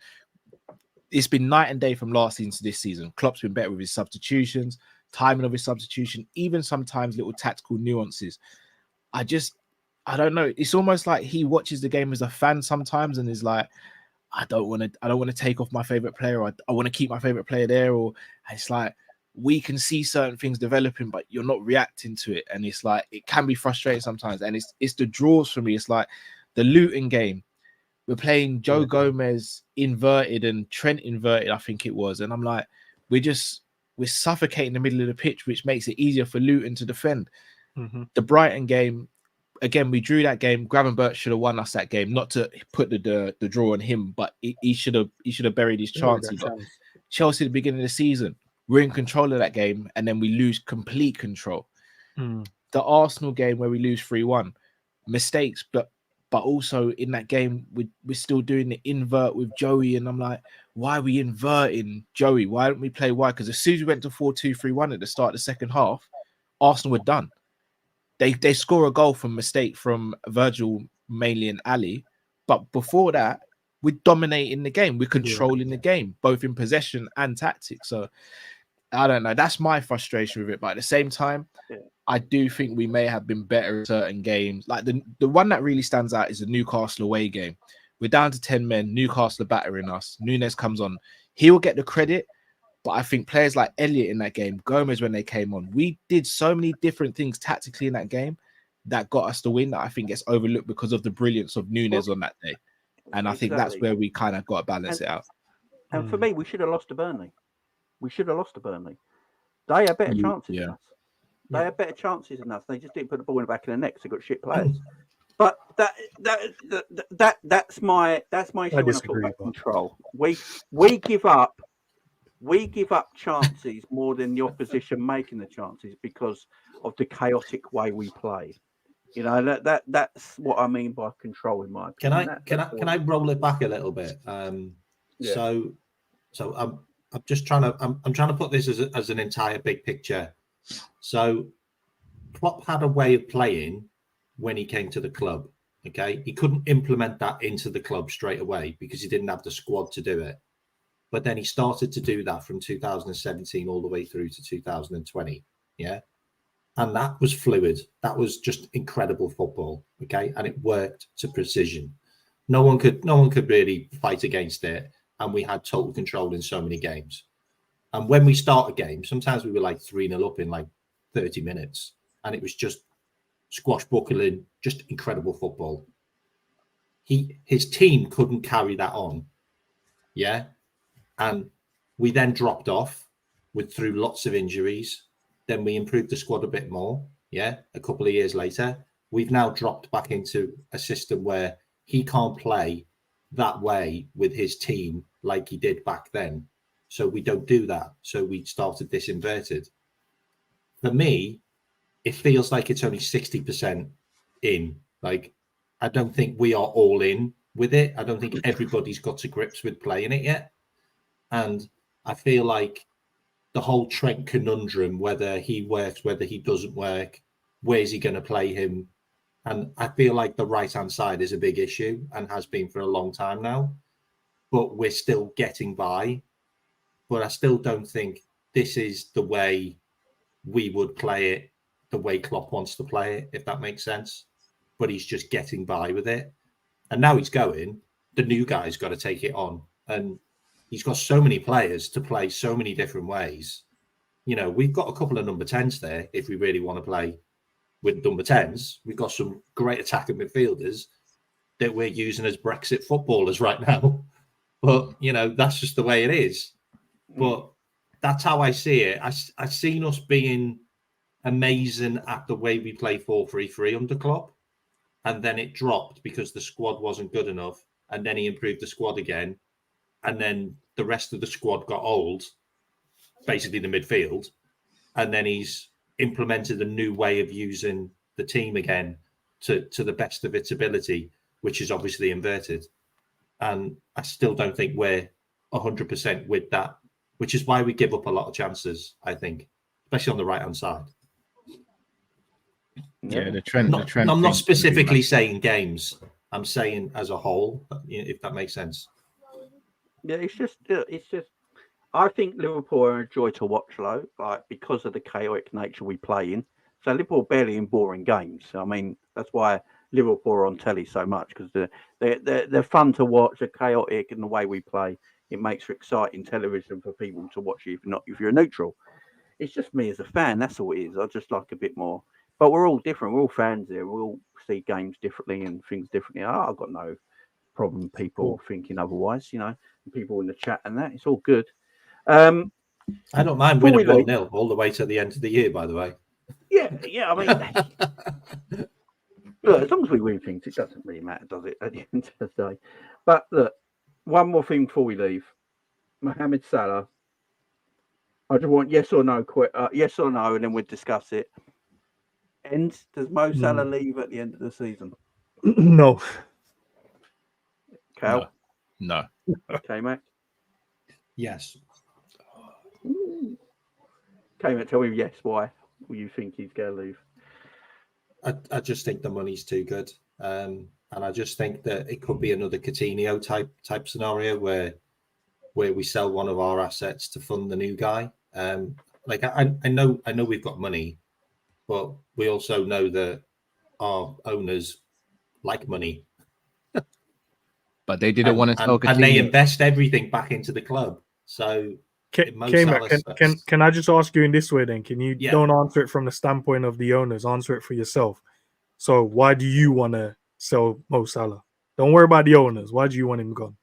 it's been night and day from last season to this season. Klopp's been better with his substitutions, timing of his substitution, even sometimes little tactical nuances. I don't know. It's almost like he watches the game as a fan sometimes and is like, I don't want to take off my favorite player. Or I want to keep my favorite player there. Or it's like we can see certain things developing, but you're not reacting to it. And it's like it can be frustrating sometimes. And it's the draws for me. It's like the Luton game. We're playing Joe Gomez inverted and Trent inverted, I think it was. And I'm like, we're suffocating the middle of the pitch, which makes it easier for Luton to defend. The Brighton game, again, we drew that game. Gravenberch should have won us that game. Not to put the draw on him, but he should have buried his chances. Chelsea at the beginning of the season, we're in control of that game, and then we lose complete control. The Arsenal game where we lose 3-1, mistakes, but also in that game we're still doing the invert with Joey, and I'm like, why are we inverting Joey? Why don't we play wide? Because as soon as we went to 4-2-3-1 at the start of the second half, Arsenal were done. They score a goal from mistake from Virgil mainly and Ali, but before that, we're dominating the game. We're controlling the game, both in possession and tactics. So I don't know. That's my frustration with it. But at the same time, I do think we may have been better in certain games. Like the one that really stands out is the Newcastle away game. We're down to 10 men. Newcastle are battering us. Nunes comes on. He will get the credit. But I think players like Elliott in that game, Gomez when they came on, we did so many different things tactically in that game that got us the win that I think gets overlooked because of the brilliance of Nunes on that day. And I think that's where we kind of got to balance it out. And for me, we should have lost to Burnley. They had better chances than us. They had better chances than us. They just didn't put the ball in the back of the net because they got shit players. But that's my issue when I talk about control. We give up chances more than the opposition making the chances because of the chaotic way we play. You know, that's what I mean by control in my opinion. Can I roll it back a little bit? So I'm just trying to put this as an entire big picture. So Klopp had a way of playing when he came to the club. Okay, he couldn't implement that into the club straight away because he didn't have the squad to do it. But then he started to do that from 2017 all the way through to 2020. Yeah. And that was fluid. That was just incredible football. Okay. And it worked to precision. No one could really fight against it. And we had total control in so many games. And when we start a game, sometimes we were like 3-0 up in like 30 minutes. And it was just squashbuckling, just incredible football. His team couldn't carry that on. Yeah. And we then dropped off through lots of injuries. Then we improved the squad a bit more. Yeah. A couple of years later, we've now dropped back into a system where he can't play that way with his team like he did back then. So we don't do that. So we started this inverted. For me, it feels like it's only 60% in. Like, I don't think we are all in with it. I don't think everybody's got to grips with playing it yet. And I feel like the whole Trent conundrum, whether he works, whether he doesn't work, where's he going to play him? And I feel like the right-hand side is a big issue and has been for a long time now, but we're still getting by. But I still don't think this is the way we would play it, the way Klopp wants to play it, if that makes sense. But he's just getting by with it. And now he's going, the new guy's got to take it on. And he's got so many players to play so many different ways. You know, we've got a couple of number 10s there if we really want to play with number 10s. We've got some great attacking midfielders that we're using as Brexit footballers right now. But, you know, that's just the way it is. But that's how I see it. I've seen us being amazing at the way we play 4-3-3 under Klopp. And then it dropped because the squad wasn't good enough. And then he improved the squad again. And then the rest of the squad got old, basically the midfield. And then he's implemented a new way of using the team again to the best of its ability, which is obviously inverted. And I still don't think we're 100% with that, which is why we give up a lot of chances, I think, especially on the right-hand side. Yeah, the trend. I'm not specifically saying games. I'm saying as a whole, if that makes sense. Yeah, it's just. I think Liverpool are a joy to watch, though, like because of the chaotic nature we play in. So Liverpool are barely in boring games. I mean, that's why Liverpool are on telly so much, because they're fun to watch. They're chaotic in the way we play. It makes for exciting television for people to watch. If you're neutral, it's just me as a fan. That's all it is. I just like a bit more. But we're all different. We're all fans here. We all see games differently and things differently. I've got no problem people thinking otherwise. You know, people in the chat and that. It's all good. I don't mind winning 1-0 all the way to the end of the year, by the way. Yeah. I mean, look, as long as we win things, it doesn't really matter, does it, at the end of the day? But look, one more thing before we leave. Mohamed Salah. I just want yes or no, and then we'll discuss it. Does Mo Salah leave at the end of the season? No. Cal? No. Okay, Mac? Yes. Okay, Mac, tell me yes, why you think he's going to leave? I just think the money's too good. And I just think that it could be another Coutinho type scenario where we sell one of our assets to fund the new guy. Like I know we've got money, but we also know that our owners like money. But they didn't want to sell Coutinho. And they invest everything back into the club. So can I just ask you in this way then? Can you don't answer it from the standpoint of the owners, answer it for yourself. So why do you want to sell Mo Salah? Don't worry about the owners. Why do you want him gone?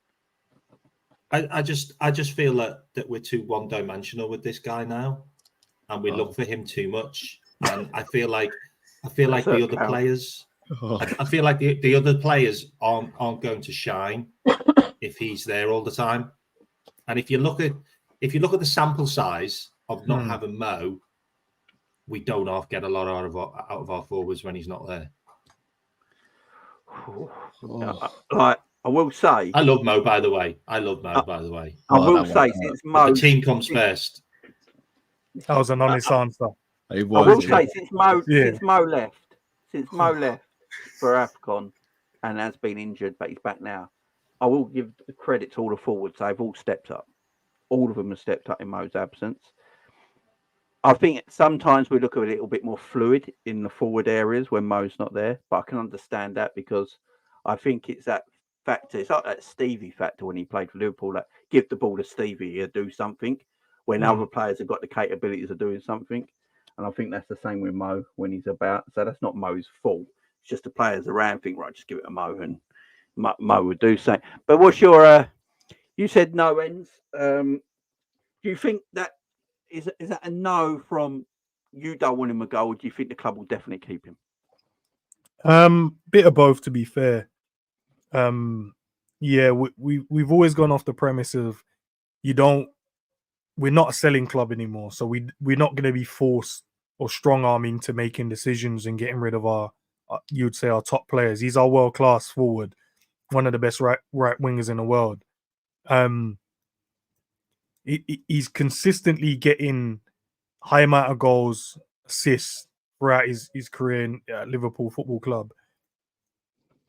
I just feel that we're too one-dimensional with this guy now, and we look for him too much. And I feel like the other players. I feel like the other players aren't going to shine if he's there all the time. And if you look at the sample size of not having Mo, we don't half get a lot out of our forwards when he's not there. Like I will say, I love Mo, by the way. I will say, since Mo, the team comes first. That was an honest answer. I will say, since Mo left for AFCON and has been injured, but he's back now, I will give the credit to all the forwards. They've all stepped up. All of them have stepped up in Mo's absence. I think sometimes we look a little bit more fluid in the forward areas when Mo's not there, but I can understand that because I think it's that factor. It's like that Stevie factor when he played for Liverpool. Like, give the ball to Stevie, he'll do something when other players have got the capabilities of doing something. And I think that's the same with Mo when he's about. So that's not Mo's fault. It's just the players around think, right, just give it to Mo and Mo would do so. But what's your, you said no ends. Do you think that is that a no from you don't want him to go, or do you think the club will definitely keep him? Bit of both, to be fair. Yeah, we've always gone off the premise of we're not a selling club anymore, so we're not going to be forced or strong arming to making decisions and getting rid of our you'd say our top players. He's our world class forward, one of the best right wingers in the world. He's consistently getting high amount of goals, assists throughout his career in Liverpool Football Club.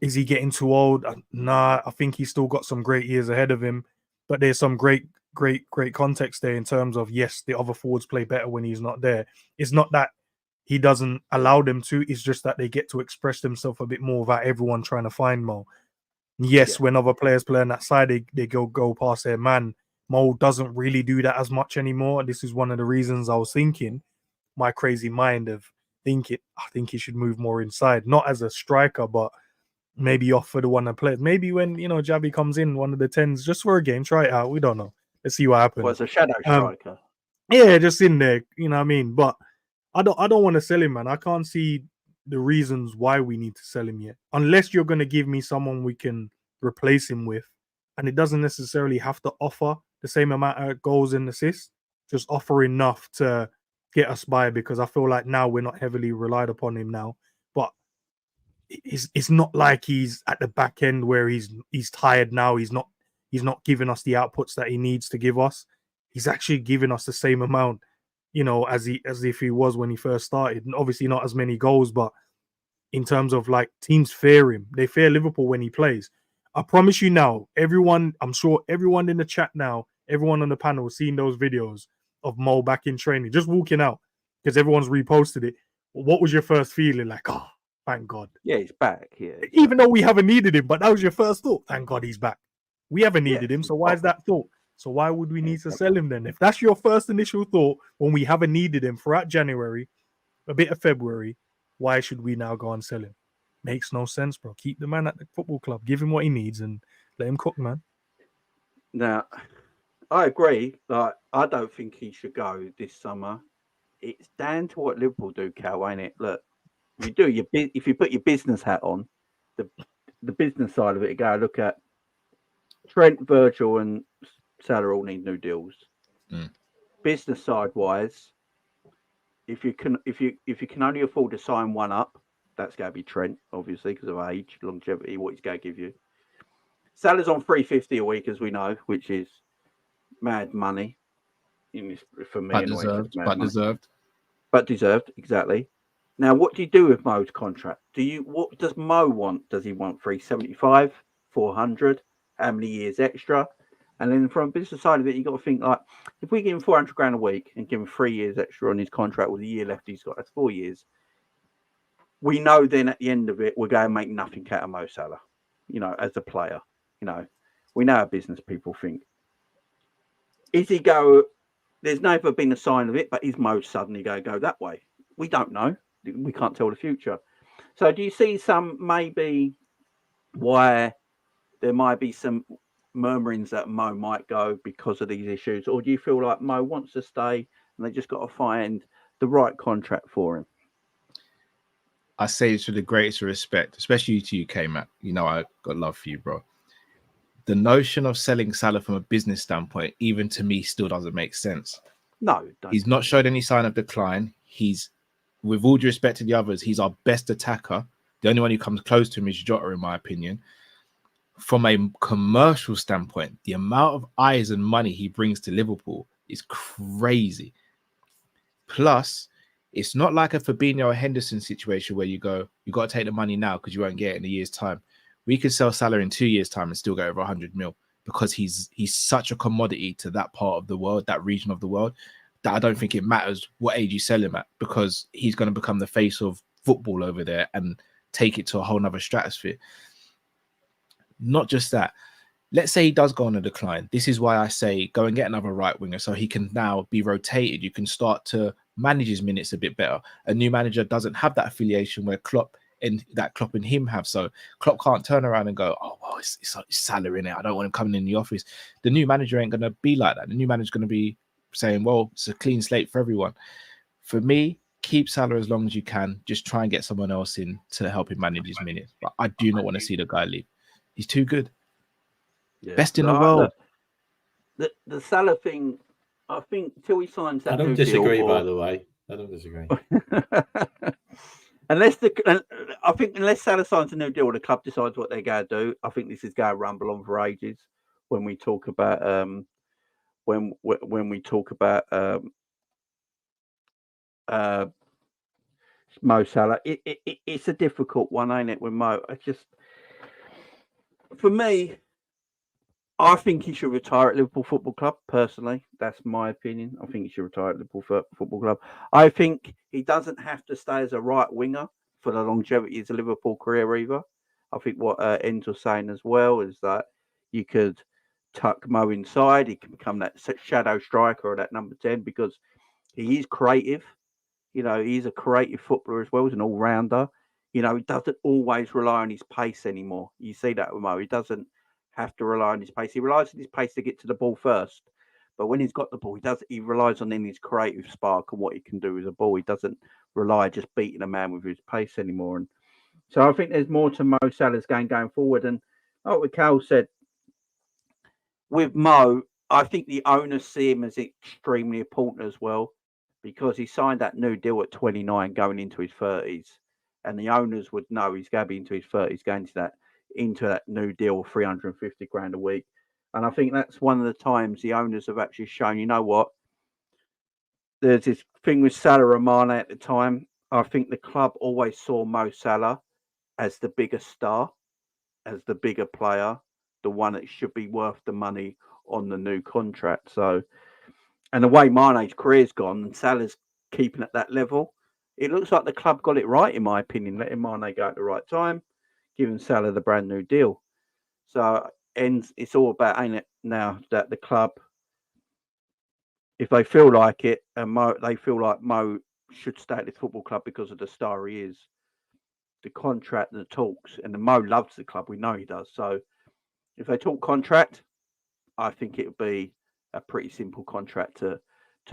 Is he getting too old? Nah, I think he's still got some great years ahead of him. But there's some great context there in terms of, yes, the other forwards play better when he's not there. It's not that he doesn't allow them to. It's just that they get to express themselves a bit more without everyone trying to find Mo. Yes, when other players play on that side, they go past their man. Mo doesn't really do that as much anymore. This is one of the reasons I was thinking, my crazy mind of thinking, I think he should move more inside, not as a striker, but maybe off for the one that plays. Maybe when Javi comes in, one of the 10s, just for a game, try it out. We don't know. Let's see what happens. Was a shadow striker. Yeah, just in there. You know what I mean? But I don't want to sell him, man. I can't see the reasons why we need to sell him yet, unless you're going to give me someone we can replace him with, and it doesn't necessarily have to offer the same amount of goals and assists. Just offer enough to get us by, because I feel like now we're not heavily relied upon him now. But it's not like he's at the back end where he's tired now. He's not giving us the outputs that he needs to give us. He's actually giving us the same amount, as if he was when he first started. And obviously not as many goals, but in terms of like teams fear him. They fear Liverpool when he plays. I promise you now, everyone, I'm sure everyone in the chat now, everyone on the panel has seen those videos of Mo back in training, just walking out, because everyone's reposted it. What was your first feeling? Like, oh, thank God. Yeah, he's back. Yeah, even though we haven't needed him, but that was your first thought. Thank God he's back. We haven't needed him, so why is that thought? So why would we need to sell him then? If that's your first initial thought when we haven't needed him throughout January, a bit of February, why should we now go and sell him? Makes no sense, bro. Keep the man at the football club, give him what he needs, and let him cook, man. Now, I agree. Like, I don't think he should go this summer. It's down to what Liverpool do, Cal, ain't it? Look, if you put your business hat on, the business side of it, you go look at Trent, Virgil, and Salah all need new deals. Business side wise, if you can only afford to sign one up, that's going to be Trent, obviously, because of age, longevity, what he's going to give you. Salah's on $350 a week, as we know, which is mad money. For me, but deserved, exactly. Now, what do you do with Mo's contract? What does Mo want? Does he want 375, 400? How many years extra? And then from a business side of it, you got to think like, if we give him 400 grand a week and give him 3 years extra on his contract with a year left, he's got that's 4 years. We know then at the end of it, we're going to make nothing out of Mo Salah, as a player. We know how business people think. Is he go? There's never been a sign of it, but is Mo suddenly going to go that way? We don't know. We can't tell the future. So do you see some maybe why there might be some murmurings that Mo might go because of these issues? Or do you feel like Mo wants to stay and they just got to find the right contract for him? I say this with the greatest respect, especially to you, K-Mac. I got love for you, bro. The notion of selling Salah from a business standpoint, even to me, still doesn't make sense. No. He's not showed any sign of decline. He's, with all due respect to the others, he's our best attacker. The only one who comes close to him is Jota, in my opinion. From a commercial standpoint, the amount of eyes and money he brings to Liverpool is crazy. Plus, it's not like a Fabinho or Henderson situation where you got to take the money now because you won't get it in a year's time. We could sell Salah in 2 years' time and still get over 100 mil because he's such a commodity to that part of the world, that region of the world, that I don't think it matters what age you sell him at, because he's going to become the face of football over there and take it to a whole nother stratosphere. Not just that. Let's say he does go on a decline. This is why I say go and get another right winger so he can now be rotated. You can start to manage his minutes a bit better. A new manager doesn't have that affiliation where Klopp and him have. So Klopp can't turn around and go, oh, well, it's Salah in it. I don't want him coming in the office. The new manager ain't going to be like that. The new manager's going to be saying, well, it's a clean slate for everyone. For me, keep Salah as long as you can. Just try and get someone else in to help him manage his minutes. But I do not want to see the guy leave. He's too good. Yeah. Best in the world. The Salah thing, I think, till he signs that. I don't disagree, by the way. I don't disagree. Unless Salah signs a new deal, the club decides what they're going to do. I think this is going to rumble on for ages when we talk about when we talk about Mo Salah. It's a difficult one, ain't it? With Mo, for me, I think he should retire at Liverpool Football Club. Personally, that's my opinion. I think he should retire at Liverpool Football Club. I think he doesn't have to stay as a right winger for the longevity of his Liverpool career either. I think what Enz was saying as well is that you could tuck Mo inside. He can become that shadow striker or that number 10 because he is creative. You know, he's a creative footballer as well. He's an all-rounder. You know, he doesn't always rely on his pace anymore. You see that with Mo. He doesn't have to rely on his pace. He relies on his pace to get to the ball first. But when he's got the ball, he relies on his creative spark and what he can do with the ball. He doesn't rely just beating a man with his pace anymore. And so I think there's more to Mo Salah's game going forward. And like what Cal said, with Mo, I think the owners see him as extremely important as well, because he signed that new deal at 29 going into his 30s. And the owners would know he's going to be into his 30s going into that new deal, 350 grand a week. And I think that's one of the times the owners have actually shown, you know what? There's this thing with Salah and Mane at the time. I think the club always saw Mo Salah as the bigger star, as the bigger player, the one that should be worth the money on the new contract. So, and the way Mane's career's gone and Salah's keeping at that level, it looks like the club got it right, in my opinion, letting Mane go at the right time, giving Salah the brand new deal. So, and it's all about, ain't it, now that the club, if they feel like it, and they feel like Mo should stay at this football club because of the star he is, the contract and the talks, and the Mo loves the club, we know he does. So, if they talk contract, I think it would be a pretty simple contract to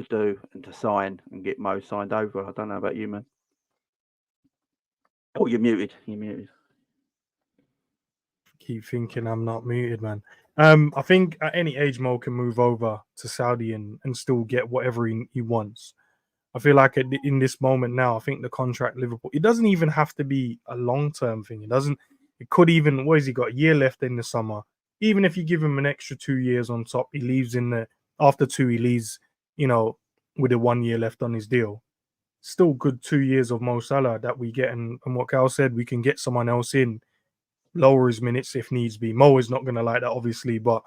do and to sign and get Mo signed over. I don't know about you, man. Oh, you're muted. You're muted. Keep thinking I'm not muted, man. I think at any age Mo can move over to Saudi and still get whatever he wants. I feel like in this moment now, I think the contract Liverpool, it doesn't even have to be a long-term thing. It could even, what has he got? A year left in the summer. Even if you give him an extra 2 years on top, he leaves after 2, he leaves, with a 1 year left on his deal. Still good 2 years of Mo Salah that we get. And what Cal said, we can get someone else in, lower his minutes if needs be. Mo is not going to like that, obviously, but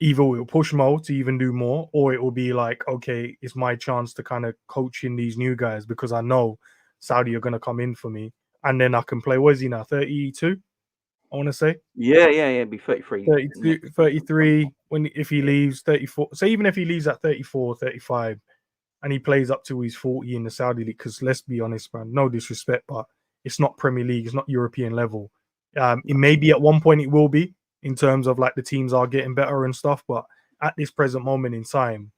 either we'll push Mo to even do more, or it will be like, okay, it's my chance to kind of coach in these new guys because I know Saudi are going to come in for me. And then I can play, what is he now, 32? I want to say. Yeah, it'd be 33. 32, 33, if he leaves, 34. So even if he leaves at 34, 35, and he plays up to he's 40 in the Saudi League, because let's be honest, man, no disrespect, but it's not Premier League, it's not European level. It may be at one point it will be, in terms of like the teams are getting better and stuff, but at this present moment in time,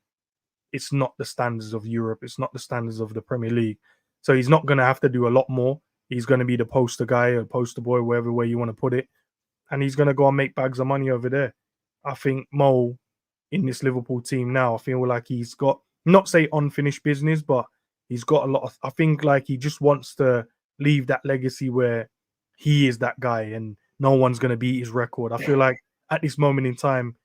it's not the standards of Europe, it's not the standards of the Premier League. So he's not going to have to do a lot more. He's going to be the poster guy or poster boy, wherever way you want to put it. And he's going to go and make bags of money over there. I think Mo, in this Liverpool team now, I feel like he's got, not say unfinished business, but he's got a lot of, I think like he just wants to leave that legacy where he is that guy and no one's going to beat his record. I feel like at this moment in time,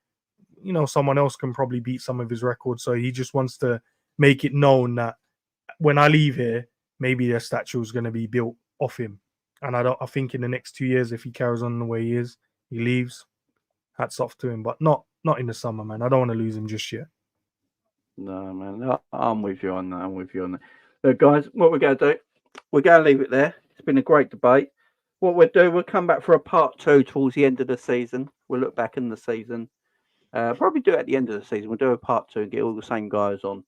someone else can probably beat some of his records. So he just wants to make it known that when I leave here, maybe their statue is going to be built off him. And I think in the next 2 years, if he carries on the way he is, he leaves, hats off to him. But not in the summer, man. I don't want to lose him just yet. No, man. I'm with you on that. Look, guys, what we're going to do, we're going to leave it there. It's been a great debate. What we'll do, we'll come back for a part 2 towards the end of the season. We'll look back in the season. Probably do it at the end of the season. We'll do a part 2 and get all the same guys on.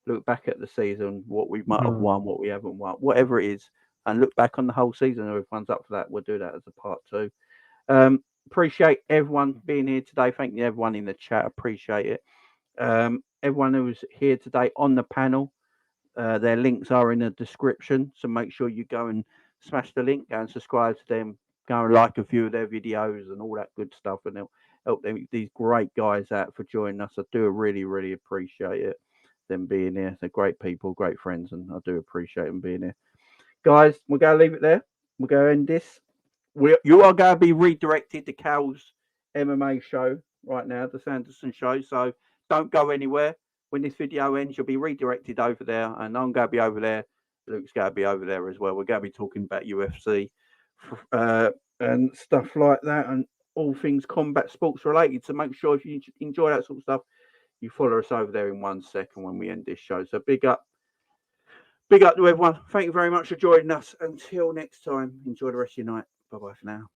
Look back at the season, what we might have won, what we haven't won, whatever it is, and look back on the whole season. If everyone's up for that, we'll do that as a part 2. Appreciate everyone being here today. Thank you, everyone in the chat. Appreciate it. Everyone who was here today on the panel, their links are in the description. So make sure you go and smash the link, go and subscribe to them, go and like a few of their videos and all that good stuff. And they'll help these great guys out for joining us. I do really, really appreciate it, them being here. They're great people, great friends, and I do appreciate them being here. Guys, we're going to leave it there. We're going to end this. You are going to be redirected to Cal's MMA show right now, the Sanderson show. So don't go anywhere. When this video ends, you'll be redirected over there, and I'm going to be over there. Luke's going to be over there as well. We're going to be talking about UFC and stuff like that, and all things combat sports related. So make sure if you enjoy that sort of stuff, you follow us over there in 1 second when we end this show. So big up to everyone. Thank you very much for joining us. Until next time, enjoy the rest of your night. Bye-bye for now.